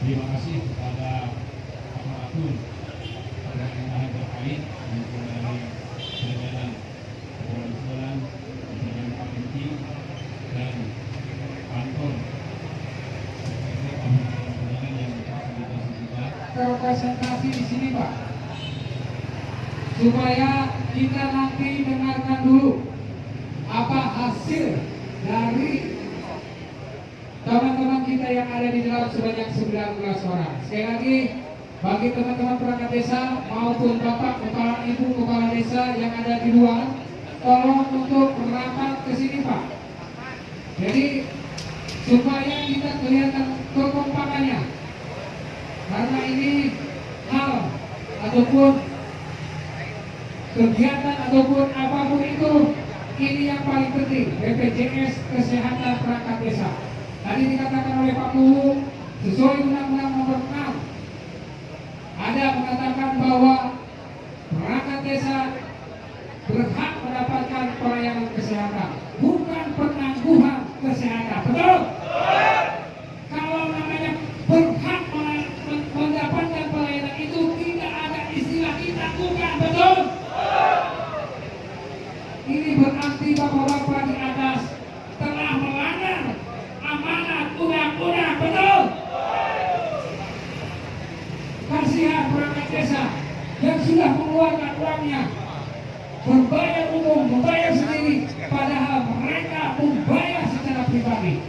Terima kasih kepada aparatur pemerintahan terkait mulai jajaran kepolisian, jajaran KPI dan kantor pemerintahan yang fasilitasi kita. Terpresentasi di sini, Pak. Supaya kita nanti dengarkan dulu apa hasil dari teman-teman kita yang ada di dalam sebanyak 19 orang. Sekali lagi, bagi teman-teman perangkat desa maupun bapak, kepala ibu, kepala desa yang ada di luar, tolong untuk merapat ke sini, Pak. Jadi supaya kita kelihatan kekompakannya, karena ini hal ataupun kegiatan ataupun apapun itu, ini yang paling penting, BPJS Kesehatan Perangkat Desa. Tadi dikatakan oleh Pak Luhut, sesuai Undang-Undang Nomor 6, ada mengatakan bahwa perangkat desa berhak mendapatkan pelayanan kesehatan, bukan penangguhan kesehatan. Betul? Kalau namanya berhak mendapatkan pelayanan itu tidak ada istilah ditangguhkan. Betul? Ini berarti bapak-bapak di atas telah melanggar amanat undang-undang. Betul? Kasihan perangkat desa yang sudah mengeluarkan uangnya, membayar umum, membayar sendiri, padahal mereka membayar secara pribadi.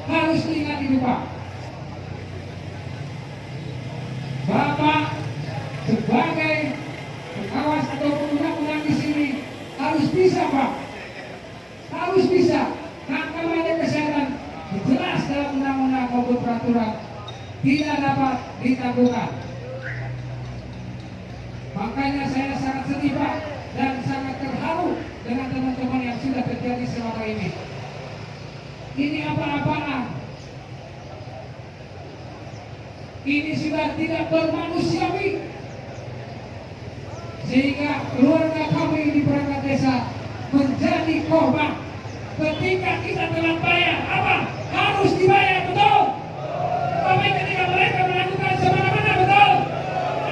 Harus diingat itu, Pak. Bapak sebagai pengawas atau undang-undang di sini harus bisa, Pak. Harus bisa. Kampanye kesehatan jelas dalam undang-undang maupun peraturan tidak dapat ditangguhkan. Makanya saya sangat sedih, Pak, dan sangat terharu dengan teman-teman yang sudah terjadi selama ini. Ini apa-apaan? Ini sudah tidak bermanusiawi. Sehingga keluarga kami di perangkat desa menjadi korban. Ketika kita telah bayar, apa? Harus dibayar, betul? Tapi ketika mereka melakukan semena-mena, betul?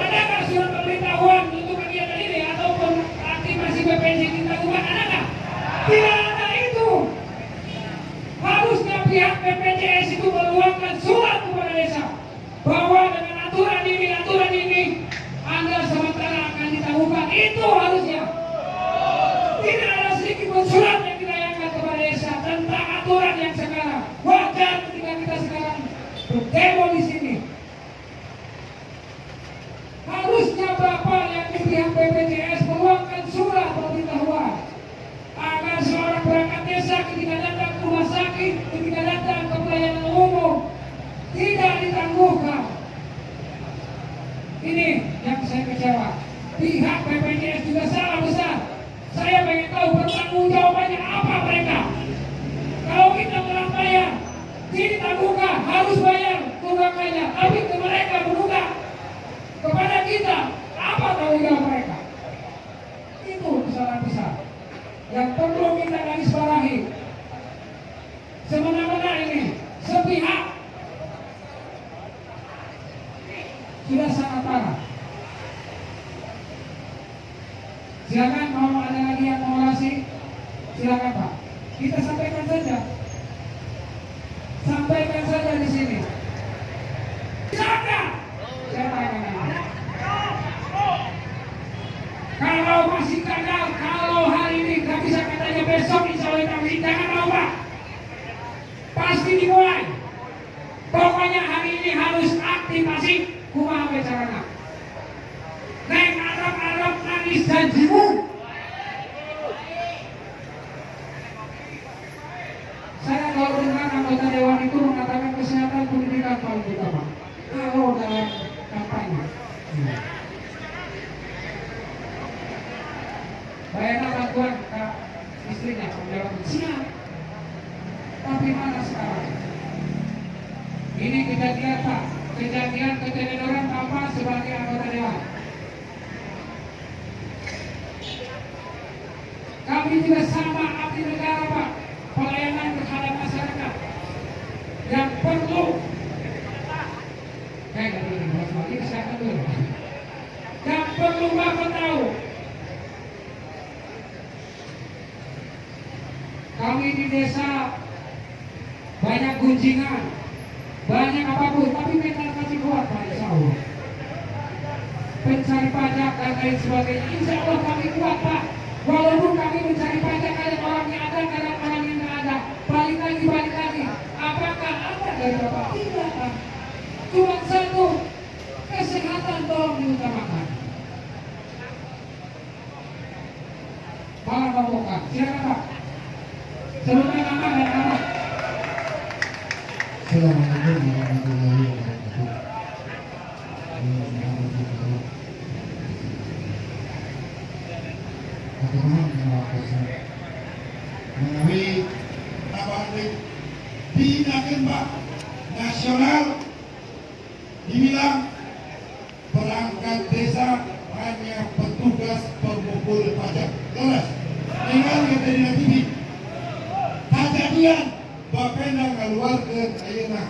Adakah surat pemberitahuan untuk kegiatan ini ataupun aktivasi BPJS ditangguhkan? Adakah? Tidak ada itu. Harusnya pihak BPJS itu meluangkan surat kepada desa bahwa dengan aturan ini Anda sementara akan ditangguhkan. Itu harusnya. Tidak ada sedikit pun surat yang dilayangkan kepada desa tentang aturan yang sekarang. Wajar ketika kita sekarang berdemo di sini. Harusnya Bapak yang di pihak BPJS meluangkan surat pemberitahuan agar seorang perangkat desa ketika datang ke rumah sakit, ketika datang ke pelayanan umum tidak ditangguhkan. Ini yang saya kecewa. Pihak BPJS juga salah besar. Saya pengen tahu pertanggungjawabannya apa mereka. Kalau kita telah bayar, ditangguhkan, harus bayar tunggakannya. Tapi ke mereka menunggak kepada kita, apa tanggung jawab mereka? Itu kesalahan besar yang perlu kita garis bawahi. Semena-mena ini, sepihak, sudah sangat parah. Silakan, mau ada lagi yang mau orasi, silakan, Pak. Kita sampaikan saja. Sampaikan saja di sini. Siapa? Siapa yang menang? Kalau masih gagal, kalau hari ini nggak bisa kecenderungan anggota dewan itu mengatakan kesehatan pendidikan paling utama kalau dalam kampanye. Bayangkan bantuan ke istrinya menjawab siap, tapi mana sekarang? Ini kita lihat Pak, kejadian kecenderungan Bapak sebagai anggota dewan. Kami juga sama abdi negara Pak, pelayanan terhadap masyarakat yang perlu lagi kesehatan dulu. Yang perlu Bapak tahu, kami di desa banyak gunjingan, banyak apapun, tapi mental masih kuat Pak, insya Allah. Pencari pajak dan lain sebagainya, insya Allah kami kuat Pak. Walaupun kami mencari pajak, kadang orang yang ada, kadang orang yang tidak ada. Balik lagi. Apakah ada dari Bapak? Tidak Pak. Cuma satu, kesehatan tolong diutamakan. Malah bawakan, silakan Pak. Sebutkan nama dan nama. Assalamualaikum warahmatullahi wabarakatuh. Aku mohon melaporkan melalui tambahan di Nakenbak nasional dibilang perangkat desa hanya petugas pemukul pajak. Lepas dengan kejadian TV kejadian Bapenda keluarga ayeuna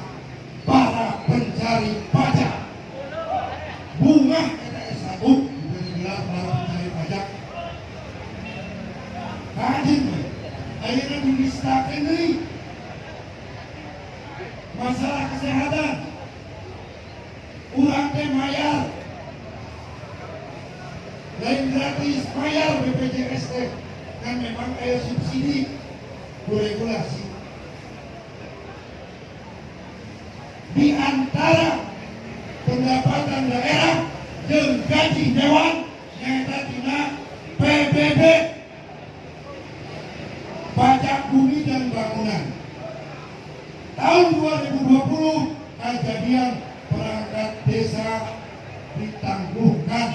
para pencari pajak bunga S1 dibilang para pencari pajak rajin ayeuna dilistakeun deui masalah kesehatan urang teh mayar lain gratis mayar BPJS teh kan memang aya subsidi regulasi di antara pendapatan daerah jeung gaji dewan nyaeta tina PBB pajak bumi dan bangunan. Tahun 2020 kejadian perangkat desa ditangguhkan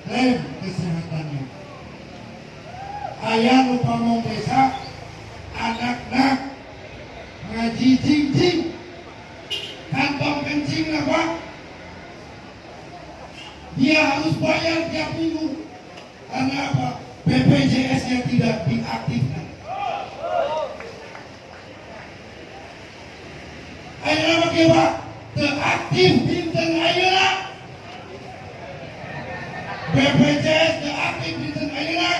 klaim kesehatannya. Aya nu pamong desa anak-anak ngaji cing-cing kantong kencing apa? Dia harus bayar tiap minggu karena apa? BPJS-nya tidak diaktifkan. Ayeuna mah kieu Pak, teu aktif dinten ayeuna. BPJS teu aktif dinten ayeuna.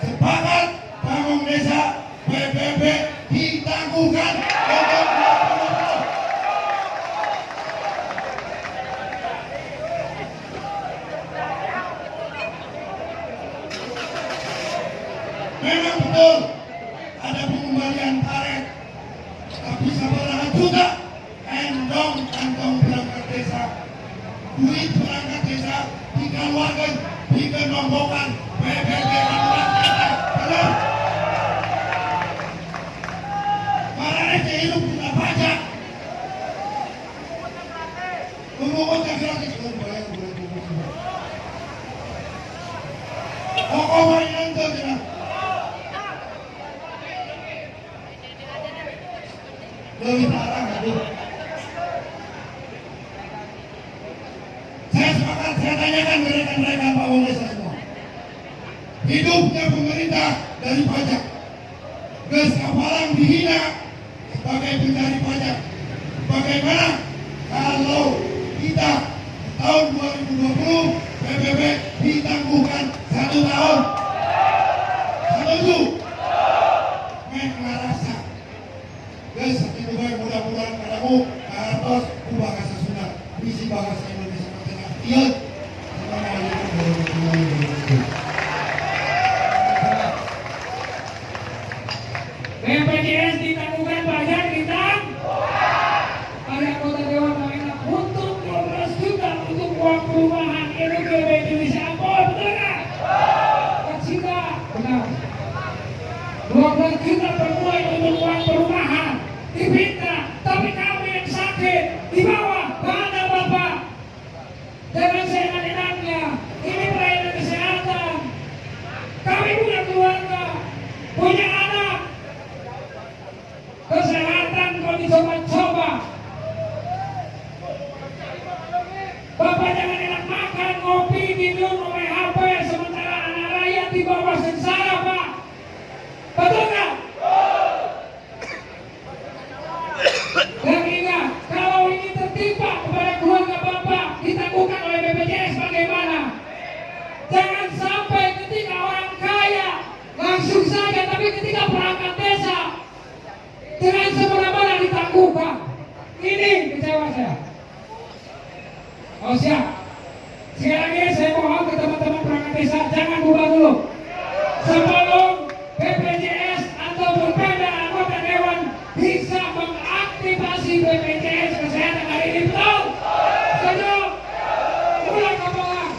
Sepakat pamong desa PBB ditangguhkan untuk 2020. Memang betul ada pengembalian tarif, tapi sabaraha juta endong kantong perangkat desa, duit perangkat desa dikeluarkan, dikenombokan PBB rakyat. Benar? Marane teh hidup dina pajak. Ngomong teh gratis boleh. Pokok mainan teh cenah. Lebih parah aduh. Saya sepakat, saya tanyakan mereka Pak Wong Desa semua. Hidupnya pemerintah dari pajak. Geus kapalang dihina sebagai pencari pajak. Bagaimana kalau kita tahun 2020 PBB ditangguhkan 1 tahun? Setuju? Ngarasa. Guys, sakitu bae mudah-mudahan kadamu kahartos ku bahasa Sunda bisi bahasa Indonesia tengah ieu. Assalamualaikum warahmatullahi wabarakatuh. BPJS ditangguhkan pajak ada kota dewan mainan untuk 12 juta untuk uang perumahan RUGB Indonesia Ampol, betul nggak? Benar. 12 juta per bulan untuk uang perumahan. dipinta, tapi kami yang sakit dibawa pada Bapak. Jangan seenak-enaknya. Ini pelayanan kesehatan. Kami punya keluarga, punya anak. Kesehatan kok dicoba-coba. Bapak jangan enak makan, ngopi, minum, main HP, sementara anak rakyat di bawah sengsara, Pak. Betul nggak? Dan ingat, kalau ini tertimpa kepada keluarga Bapak, ditangguhkan oleh BPJS bagaimana? Jangan sampai ketika orang kaya langsung saja, tapi ketika perangkat desa dengan semena-mena ditangguhkan. Ini kecewa saya. Oh siap. Sekali lagi saya mohon ke teman-teman perangkat desa, jangan bubar dulu. Sebelum BPJS ataupun Pemda anggota Dewan bisa mengaktifasi BPJS kesehatan hari ini, betul? Setuju? Mulai kapan?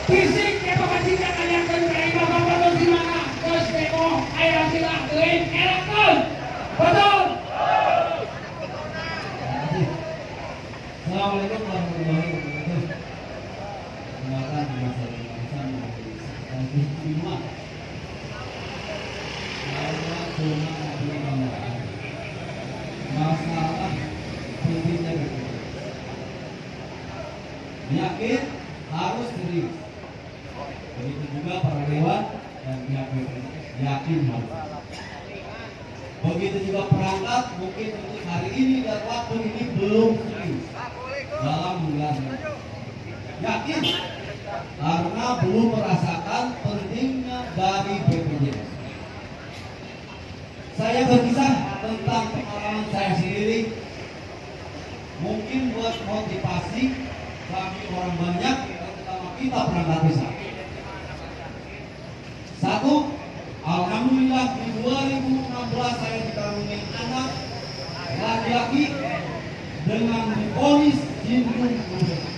Fisik kapasitas yang kedua Bapak di mana? Terus demo, air sila, lain, enak, betul? Assalamualaikum warahmatullahi wabarakatuh. Perkenalkan nama saya Hasan dari Sekolah Saya cuma menambahkan masalah pentingnya BPJS. Yakin harus serius. Begitu juga para dewan dan pihak BPJS yakin harus. Begitu juga perangkat mungkin untuk hari ini dan waktu ini belum serius dalam menggelar yakin karena belum merasakan pentingnya dari BPJS. Saya berkisah tentang pengalaman saya sendiri, mungkin buat motivasi bagi orang banyak, terutama kita perangkat desa. Satu, alhamdulillah di 2016 saya dikaruniai anak laki-laki dengan divonis sindrom rubella.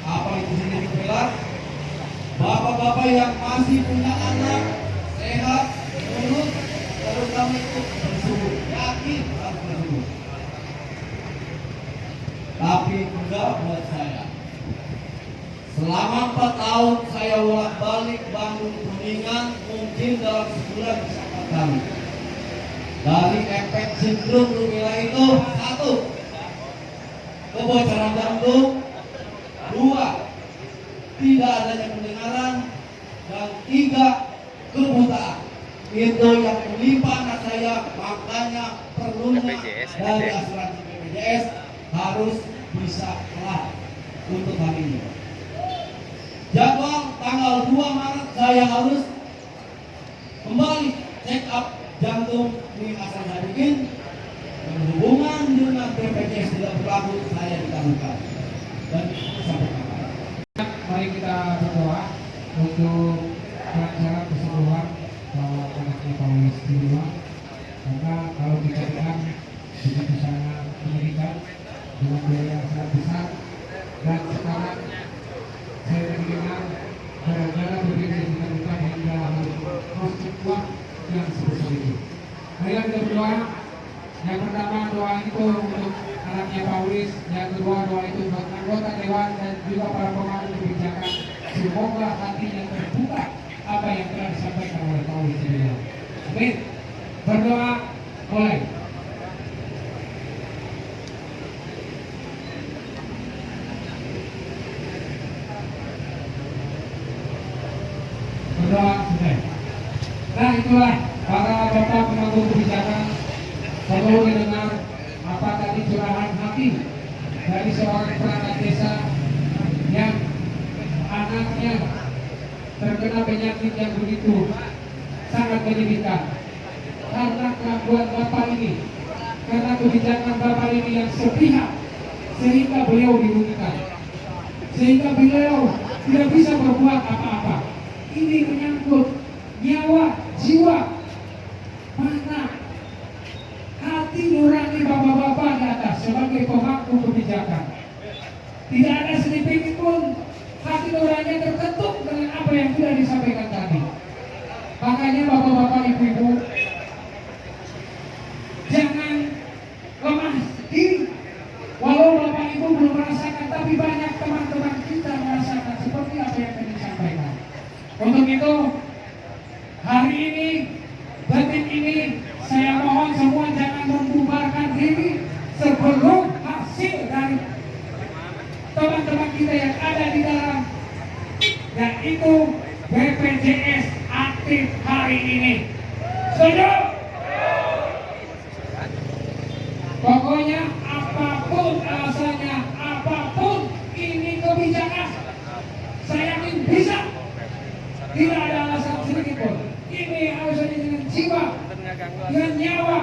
Apa itu sindrom rubella? Bapak-bapak yang masih punya anak sehat, urus, terutama itu bersubur, yakin harus bersubur. Tapi enggak buat saya. Selama 4 tahun saya bolak-balik Bandung Kuningan, mungkin dalam sebulan bisa 4 kali. Dari efek sindrom rubella itu, 1, kebocoran jantung, 2, tidak adanya pendengaran, dan 3, kebutaan. Itu yang menimpa anak saya, makanya perlunya dari asuransi BPJS harus bisa kelar untuk hari ini. Jadwal tanggal 2 Maret saya harus kembali check up jantung di Hasan Sadikin. Berhubungan dengan BPJS tidak berlaku, saya ditangguhkan. Dan sampai kapan? Mari kita berdoa untuk kelancaran kesembuhan anaknya Paulus di rumah. Karena kalau kita bilang begitu sangat mengerikan dengan biaya yang sangat besar, dan sekarang saya mendengar gara-gara berbeda dengan bukan hingga harus uang yang sebesar itu. Marilah kita berdoa. Yang pertama doa itu untuk anaknya Paulus, yang kedua doa itu untuk anggota dewan dan juga para pemangku kebijakan. Semoga hatinya terbuka apa yang telah disampaikan oleh Paulus ini. Amin. Berdoa mulai. Berdoa sudah. Nah itulah para bapak pemangku kebijakan perlu mendengar apa tadi curahan hati dari seorang perangkat desa yang anaknya terkena penyakit yang begitu sangat menyedihkan karena kelakuan bapak ini, karena kebijakan bapak ini yang sepihak sehingga beliau dirugikan, sehingga beliau tidak bisa berbuat apa-apa. Ini menyangkut nyawa, jiwa, mana hati nurani bapak-bapak di atas sebagai pemangku kebijakan. Tidak ada sedikit pun hati nurani terketuk dengan apa yang sudah disampaikan tadi. Makanya bapak-bapak, ibu-ibu, jangan ini saya mohon semua jangan membubarkan diri sebelum hasil dari teman-teman kita yang ada di dalam, yaitu BPJS aktif hari ini. Setuju? Pokoknya apapun alasannya, apapun ini kebijakan, saya yakin bisa. Tidak ada alasan sedikit pun. Ini harus dengan jiwa, dengan nyawa.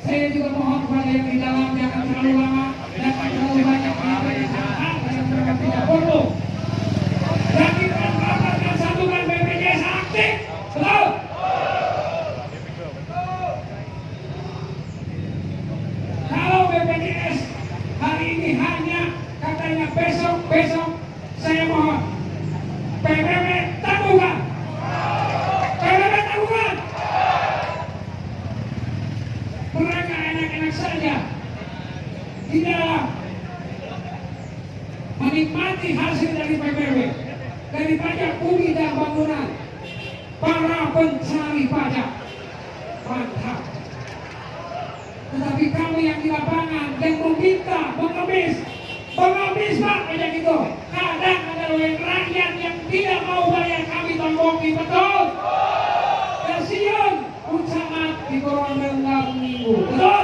Saya juga mohon kepada yang di dalam jangan terlalu lama, jangan terlalu banyak hal yang tidak perlu. Yakinkan kabar dan satukan BPJS aktif. Betul? Kalau BPJS hari ini hanya katanya besok, saya mohon PBB tanggungan. PBB tanggungan. Mereka enak-enak saja di dalam menikmati hasil dari PBB, dari pajak bumi dan bangunan. Para pencari pajak, mantap. Tetapi kami yang di lapangan yang meminta mengemis Pak pajak itu, kadang ada rakyat yang tidak mau bayar, kami tanggungi, betul? Kasihan ucapan di koran menggak minggu, betul?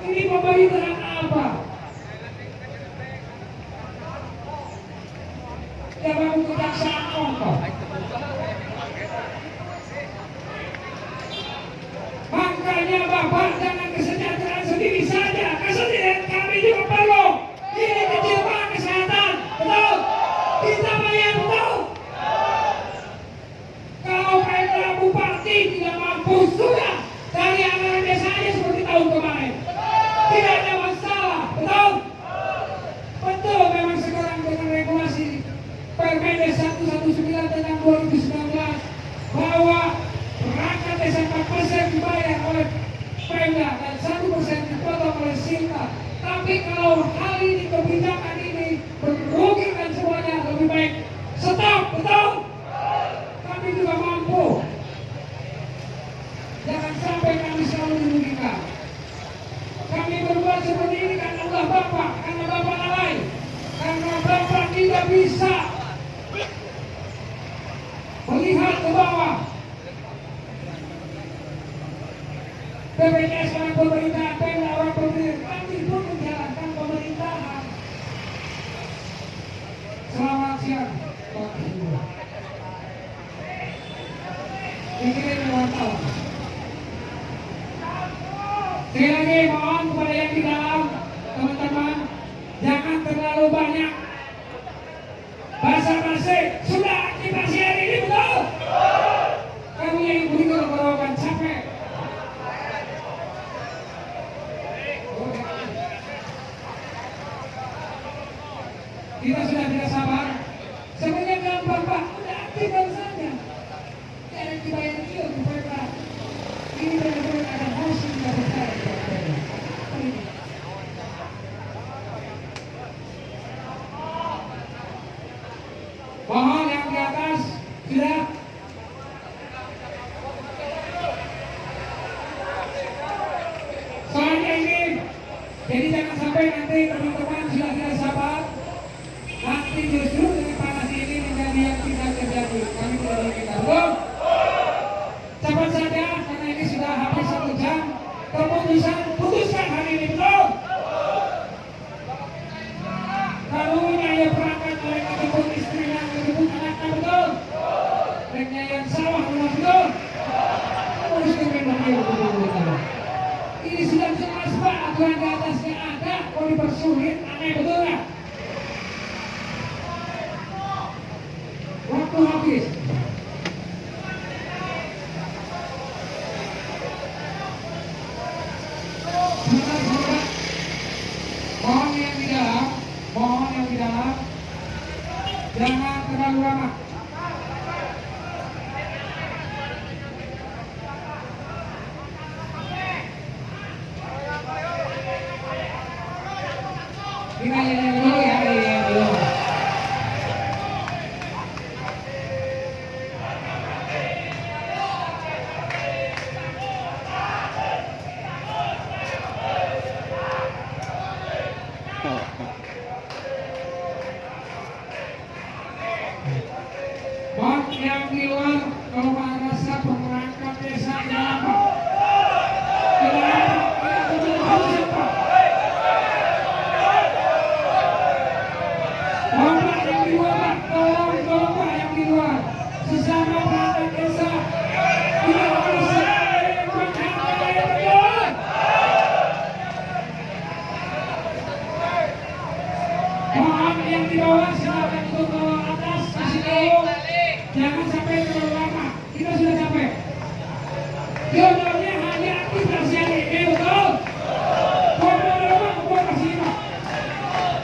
Ini pemerintahan apa? Jangan kejaksaan ongkos. Makanya Bapak jangan kesejahteraan sendiri saja, kesejahteraan kami juga perlu. Ini kecil banget kesehatan, betul? Kita bayar, betul? Kalau Pemda Bupati tidak mampu, sudah dari anggaran desa aja seperti tahun kemarin. Tidak ada masalah, betul? Betul, memang sekarang dengan regulasi Permendes 119 tentang 2019 bahwa perangkat desa 4% dibayar oleh Pemda dan 1% dipotong oleh Silta. Tapi kalau hal ini, kebijakan ini merugikan semuanya, lebih baik stop, betul? Kami juga mampu. Jangan sampai kami selalu dirugikan. Kami berbuat seperti ini karena Allah Bapak, karena Bapak lalai, karena Bapak tidak bisa melihat ke bawah. BPJS orang pemerintahan, Pemda orang pemerintahan, kami pun menjalankan pemerintahan. Selamat siang, Pak Ibu. Pikirin wartawan. Sekali lagi mohon kepada yang di dalam, teman-teman, jangan terlalu banyak basa-basi. Sudah aktivasi hari ini, betul? Kami yang berikan berlawan capek. Kita sudah tidak sabar. Sebenarnya gampang Pak, udah aktifkan saja. Jangan dibayar dia ke Pemda. Ini benar-benar ada hasil yang besar. Mohon yang di atas sudah. Soalnya ini, jadi jangan sampai nanti teman-teman sudah tidak sabar. Nanti justru dengan panas ini menjadi yang tidak terjadi. Kami tidak ingin tahu. Cepat saja karena ini sudah hampir 1 jam. Keputusan putuskan hari ini, betul? Karunya yang berangkat oleh ataupun istrinya, ataupun anaknya, betul? Reknya yang sawah, betul? Uruskan memang dia, betul. Ini sudah jelas Pak, aturan di atasnya ada. Kalau dipersulit, aneh, betul nggak? Waktu habis. Sebentar. Mohon yang di dalam, jangan terlalu lama. Ini perangkat desa tidak bisa mencapai tujuan. Mohon yang di bawah silakan untuk ke atas kasih tahu, jangan sampai terlalu lama. Kita sudah capek. Jodohnya hanya aktivitas yang ini, betul? Kumpul di rumah, kumpul ke sini, Pak.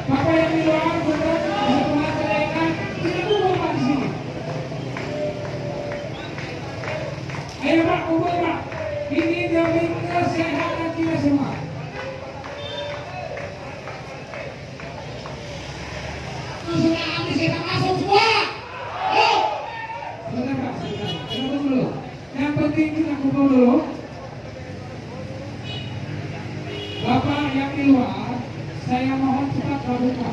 Bapak yang di luar, kumpul bisa pulang ke daerah, kita kumpul Pak di sini. Ayo Pak, kumpul Pak. Ini demi kesehatan kita semua. Sudah habis kita masuk semua. Yuk. Sebentar Pak, sebentar. Kita tunggu dulu. Yang penting kita kumpul dulu. Bapak yang di luar, saya mohon cepat berbuka.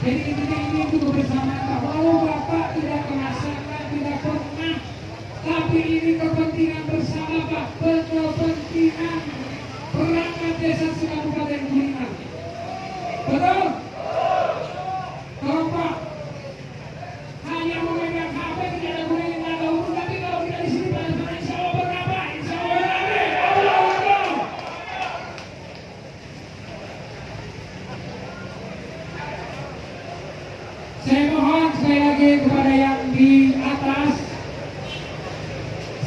Jadi intinya ini untuk kebersamaan Pak. Walau Bapak tidak merasakan, tidak pernah, tapi ini kepentingan bersama Pak. Kepentingan perangkat desa Kabupaten Kuningan. Betul? Kalau Pak hanya memegang HP tidak ada gunanya, tidak ada urus. Tapi kalau kita di sini Pak, insya Allah berapa? Insya Allah berapa? Allah Akbar. Saya mohon sekali lagi kepada yang di atas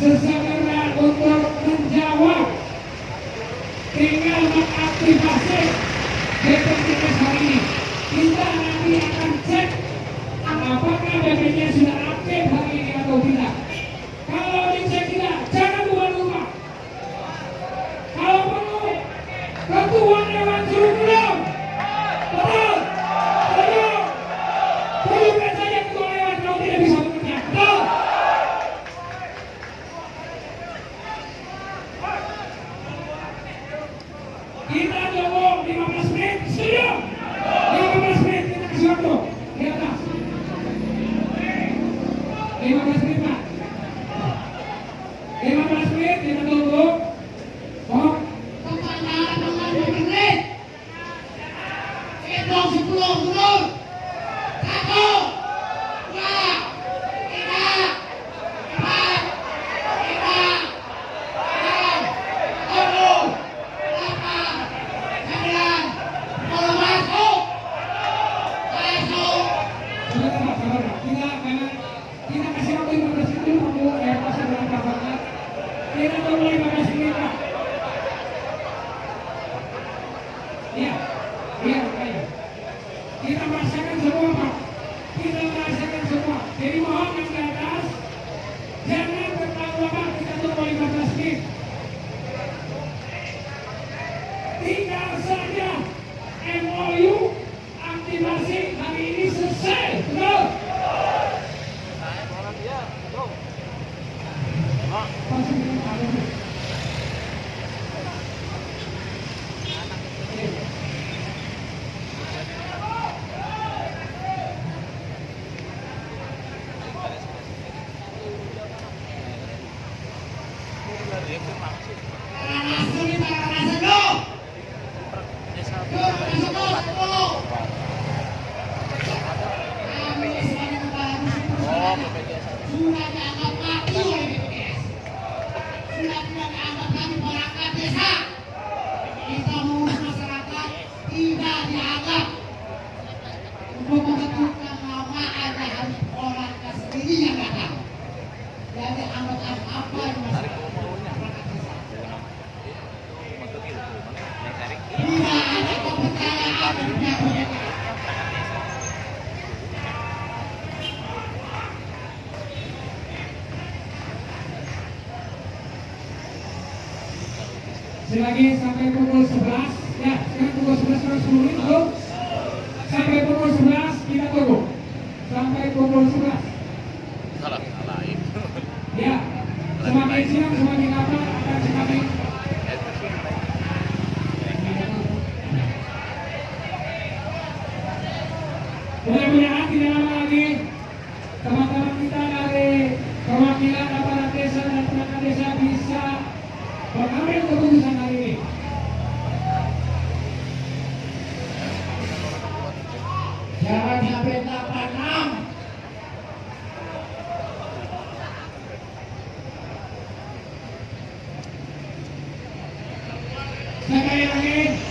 sesegera untuk menjawab, tinggal mengaktifasi BPJS hari ini. Kita nanti akan cek apakah BPJS sudah aktif hari ini atau tidak. Kalau dicek tidak, jangan buat rumah. Kalau perlu, ketua dewan suruh pulang. Betul? Betul? Tunjukkan saja ketua dewan kalau tidak bisa bekerja. Betul? Kita tunggu 15 menit. Setuju? 15 menit kita kasih waktu. Di atas. 15 menit Pak. 15 menit kita tunggu. Oh, Pertanyaan dengan menit. Hitung 10 turun. 1, 2, 3, 4, 5, 6, 7, 8, 9, 10 masuk. Masuk. sebentar Pak, sabar Pak. Kita kasih waktu 15 menit dulu. Pasal dalam kabarnya. Kita tunggu 15 menit Pak. Iya, iya, iya. Kita merasakan semua Pak. Kita merasakan semua. Jadi mohon yang di atas jangan terlalu lama. Kita tunggu 15 menit. Tinggal saja MOU aktivasi hari ini selesai. Betul? Pasang dengan alur. Langsung kita rasa dulu. Yuk, masuk dulu. Kami sebagai kepala sudah dianggap mati oleh BPJS. Sudah tidak dianggap kami perangkat desa. Kita mengurus masyarakat tidak dianggap. Untuk menentukan nama ada harus orang sendiri yang datang. Jadi anggap apa yang masyarakat perangkat desa. Tidak ada kepercayaan yang BPJS. Selagi sampai pukul 11, ya, sekarang pukul 11 kurang 10 menit, belum? Sampai pukul 11 kita tunggu. Sampai pukul 11. Ya, semakin siang semakin lama akan semakin. Mudah-mudahan tidak lama lagi teman-teman kita dari perwakilan aparat desa dan perangkat desa bisa mengambil keputusan hari ini. Jangan sampai 86. Sekali lagi,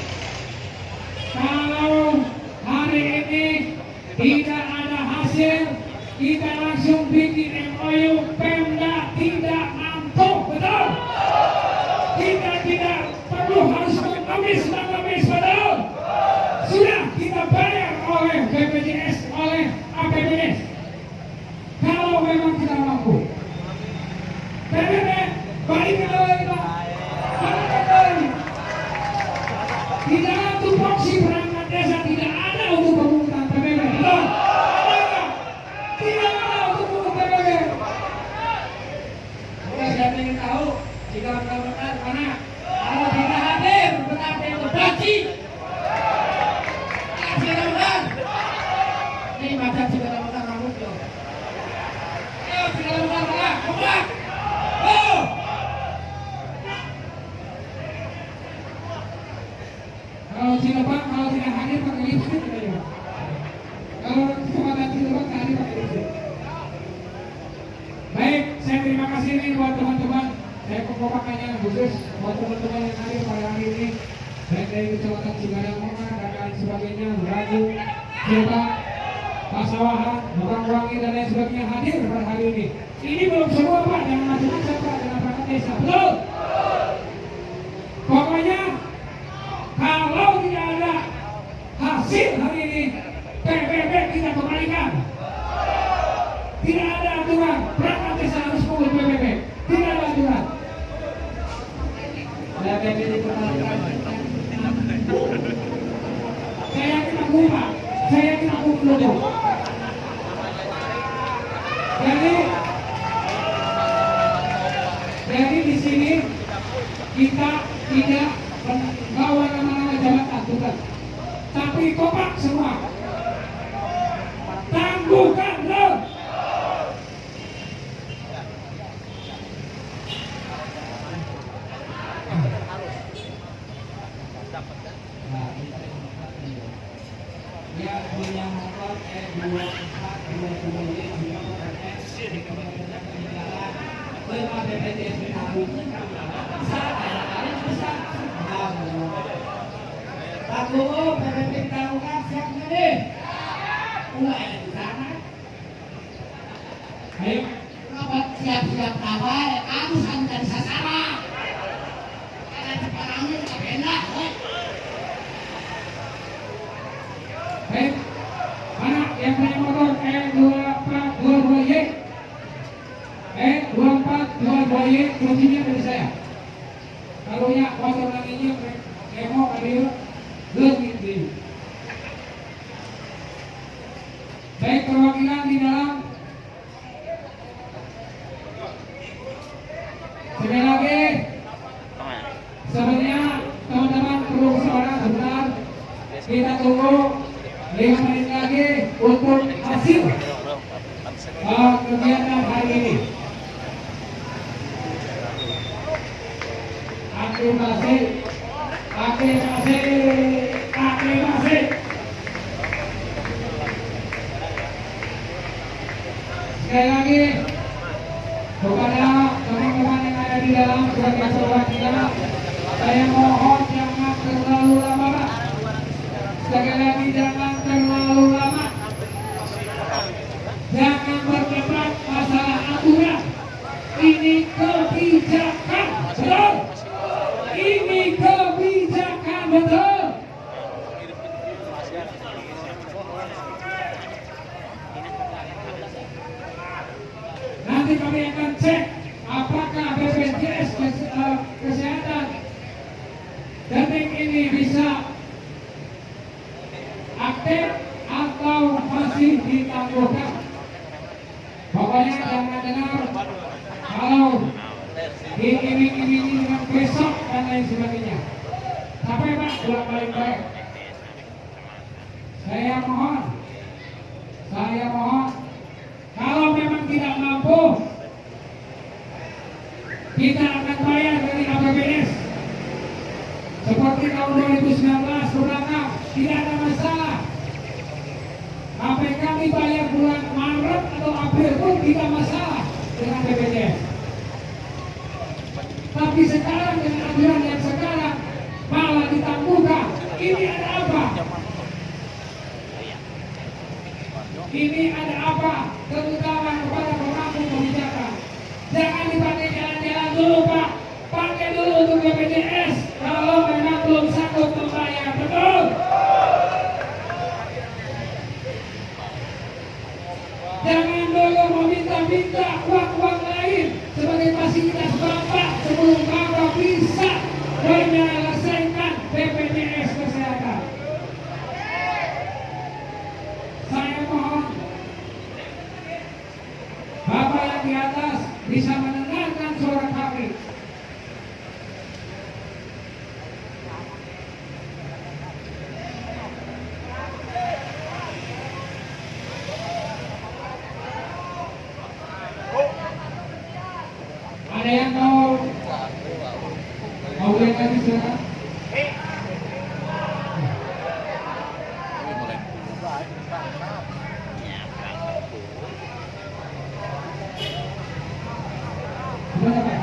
kalau hari ini tidak ada hasil, kita langsung bikin MOU. Pemda tidak mampu, betul? Kita tidak perlu harus mengemis, betul? Sudah kita bayar oleh BPJS, oleh APBD. Kalau memang tidak mampu, PBB balik lagi, Pak. Balik lagi. Di dalam tupoksi perangkat desa tidak ada untuk pemungutan PBB. Betul? Ada nggak? Tidak ada untuk pemungutan PBB. Oke, saya ingin tahu jika benar-benar mana kalau tidak hadir berarti yang terbaci. Benar-benar. Ini macam benar-benar rambut loh. Ayo benar-benar mana? Kompak. Oh. Kalau tidak hadir pakai lipstick ya. Kalau kesempatan Cilepak hadir pakai lipstick. Baik, saya terima kasih nih buat teman-teman. Saya kekompakannya khusus buat teman-teman yang hadir pada hari ini. Baik dari Kecamatan Cigadang Mongan dan lain sebagainya, Ragu, Cilepak, Pasawahan, Bukangwangi dan lain sebagainya hadir pada hari ini. Ini belum semua Pak, jangan macam-macam Pak dengan perangkat desa. Betul? Pokoknya kalau tidak ada hasil hari ini, PBB kita kembalikan. Tidak ada aturan, perangkat desa harus pungut PBB. Tidak ada aturan. PBB dikembalikan. Saya yakin aku Pak, saya yakin aku belum. Jadi di sini kita tidak membawa nama-nama jabatan, bukan. Tapi kompak semua. Tangguhkan loh. Yang punya motor Aku PBB Tarukan siap nih. Mulai di sana. Ayo, Robot siap-siap kabar. Kamu santai sasaran. Karena diparangin tak enak. baik. Mana yang punya motor E2422Y? E2422Y, kuncinya dari saya. Kalau ya motor lainnya Emo hadir lebih. Baik perwakilan di dalam. Sekali lagi, sebenarnya teman-teman perlu saudara sebentar. Kita tunggu 5 menit lagi untuk hasil kegiatan hari ini. Aklimasi. Sekali lagi kepada teman-teman yang ada di dalam sebagai perwakilan, saya mohon jangan terlalu lama. Sekali lagi jangan terlalu lama. Jangan berdebat masalah aturan. Ini kebijakan, betul? Ini kebijakan, betul? Nanti kami akan cek apakah BPJS Kesehatan detik ini bisa aktif atau masih ditangguhkan. Pokoknya jangan dengar kalau diiming-imingi dengan besok dan lain sebagainya. Sampai Pak, pulang balik baik. Saya mohon, kalau memang tidak mampu, kita akan bayar dari APBD. Seperti tahun 2019 berangkat, tidak ada masalah. Apa kami bayar bulan Maret atau April pun tidak masalah dengan BPJS. Tapi sekarang dengan aturan yang sekarang, malah BPJS kalau memang belum sanggup membayar, betul? Jangan dulu meminta-minta uang-uang lain sebagai fasilitas Bapak sebelum Bapak bisa menyelesaikan BPJS Kesehatan. Saya mohon Bapak yang di atas bisa mendengarkan suara kami. Ada yang mau lihat lagi silakan. Gimana Pak?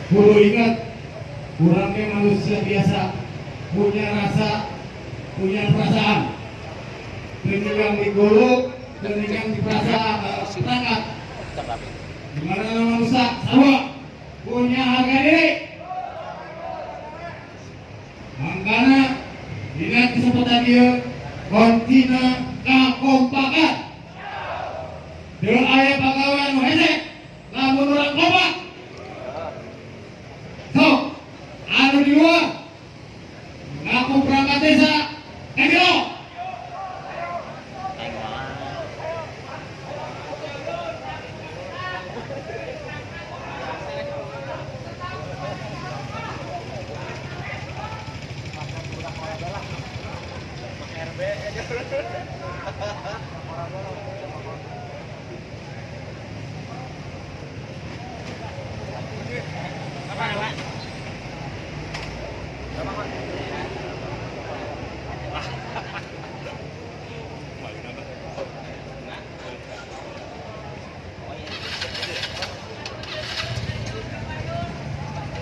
Kudu ingat, kurangnya manusia biasa, punya rasa, punya perasaan. Dengan digolok, dengan di perasaan, semangat. Dimana manusia, sama, punya harga diri. Makanya, dengan kesempatan dia, kontina kakompakan. Dengan ayah pegawai hesek, namun orang kompak. So, anu di luar, ngaku perangkat desa, negro.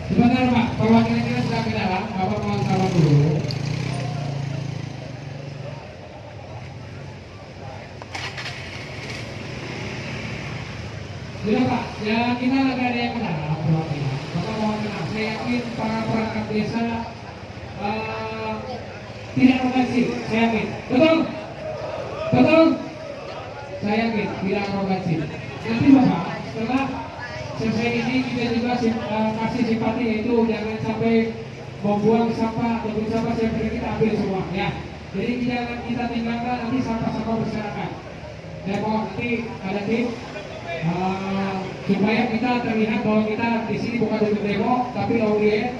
Sebentar Pak, perwakilan kita sudah ke dalam, Bapak mohon sabar dulu. Sudah Pak, ya kita lagi ada yang ke dalam perwakilan. Bapak mohon tenang, saya yakin para perangkat desa tidak arogansi, saya yakin. Betul? Betul? Saya yakin tidak arogansi. Nanti Bapak, setelah selesai ini kita juga kasih simpati, yaitu jangan sampai membuang sampah atau sampah seperti kita ambil semua ya. Jadi jangan kita tinggalkan nanti sampah-sampah berserakan. Saya mohon nanti ada tim supaya kita terlihat bahwa kita di sini bukan untuk demo tapi audiens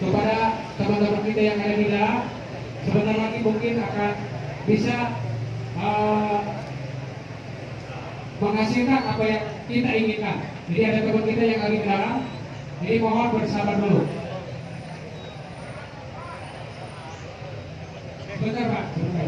kepada teman-teman kita yang ada di dalam. Sebentar lagi mungkin akan bisa menghasilkan apa yang kita inginkan. Jadi ada teman kita yang lagi di dalam, jadi mohon bersabar dulu. Sebentar Pak, sebentar.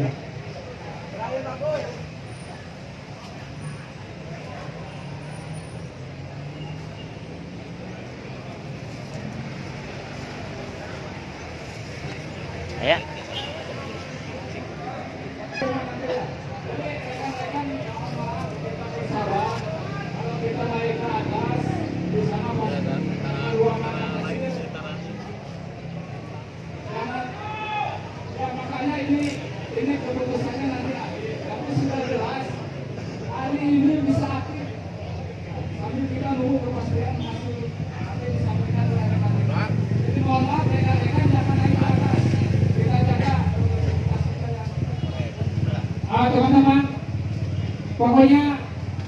Ya. Kita naik ke atas, di sana ruangan kecil. Ya makanya ini keputusannya nanti akhir. Tapi sudah jelas hari ini bisa aktif. Sambil kita nunggu kepastian masih nanti disampaikan oleh rekan-rekan. Jadi mohon maaf rekan-rekan jangan naik ke atas. Kita jaga teman-teman. Pokoknya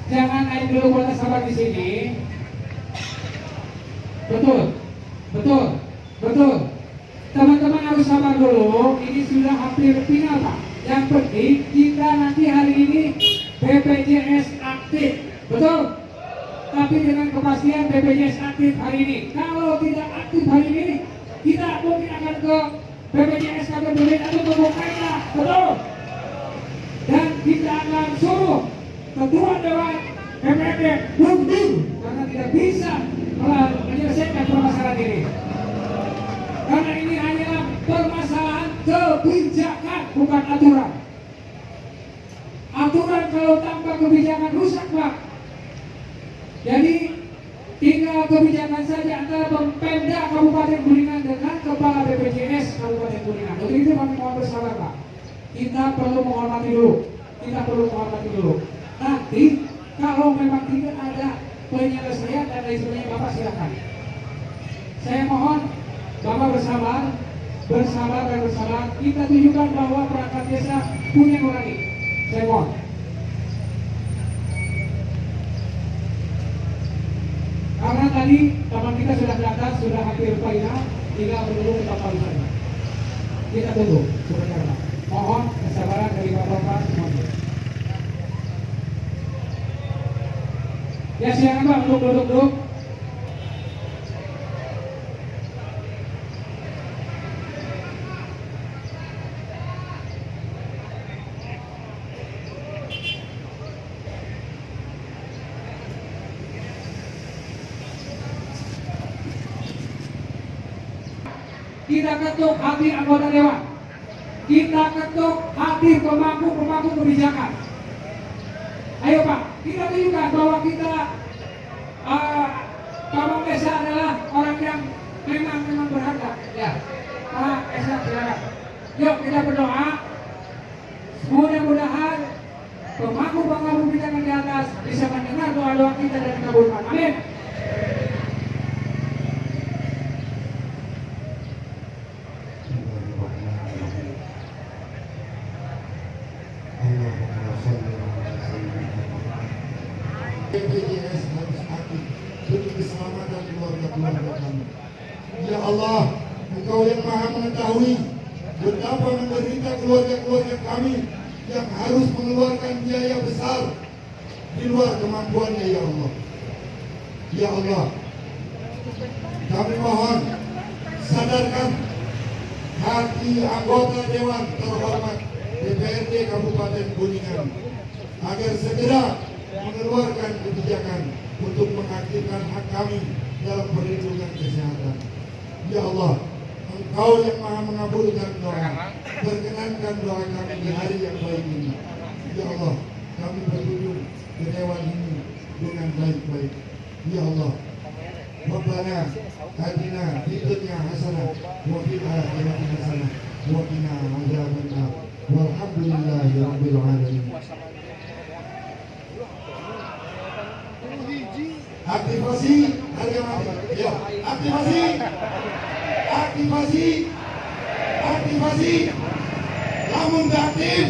jangan naik dulu pada sahabat di sini. Betul, betul, betul. Betul. Teman-teman harus sabar dulu. Ini sudah hampir final, Pak. Yang penting kita nanti hari ini BPJS aktif. Betul. Tapi dengan kepastian BPJS aktif hari ini. Kalau tidak aktif hari ini, kita mungkin akan ke BPJS KPBD atau ke Bukaina. Betul. Dan kita akan suruh ketua dewan DPRD mundur karena tidak bisa menyelesaikan permasalahan ini. Karena ini hanyalah permasalahan kebijakan, bukan aturan. Aturan kalau tanpa kebijakan rusak, Pak. Jadi tinggal kebijakan saja antara Pemda Kabupaten Kuningan dengan Kepala BPJS Kabupaten Kuningan. Untuk itu kami mohon bersabar, Pak. Kita perlu menghormati dulu. Nanti kalau memang tidak ada penyelesaian dan lain sebagainya, Bapak silakan. Saya mohon Bapak bersabar. Kita tunjukkan bahwa perangkat desa punya nurani. Saya mohon. Karena tadi teman kita sudah datang, sudah hampir final, tinggal menunggu tempat sana. Kita tunggu sebentar, Pak. Mohon kesabaran dari Bapak semuanya. Ya silakan Pak untuk duduk. Kita ketuk hati anggota dewan. Kita ketuk hati pemangku kebijakan. Ayo Pak, kita tunjukkan bahwa kita Pak Esa adalah orang yang memang berharga. Ya, Pak Esa silakan. Yuk kita berdoa. Mudah-mudahan pemangku kebijakan di atas bisa mendengar doa-doa kita dan dikabulkan. Amin. BPJS harus aktif demi keselamatan keluarga-keluarga kami. Ya Allah, Engkau yang Maha mengetahui betapa menderita keluarga-keluarga kami yang harus mengeluarkan biaya besar di luar kemampuannya, ya Allah. Ya Allah, kami mohon sadarkan hati anggota Dewan terhormat DPRD Kabupaten Kuningan agar segera mengeluarkan kebijakan untuk mengaktifkan hak kami dalam perlindungan kesehatan. Ya Allah, Engkau yang Maha mengabulkan doa, berkenankan doa kami di hari yang baik ini. Ya Allah, kami berkunjung ke dewan ini dengan baik-baik. Ya Allah, Rabbana atina fid dunya hasanah wa fil akhirati hasanah wa qina adzabannar. Walhamdulillahi rabbil alamin. Aktivasi harga mati. Ya, aktivasi. Lamun aktif.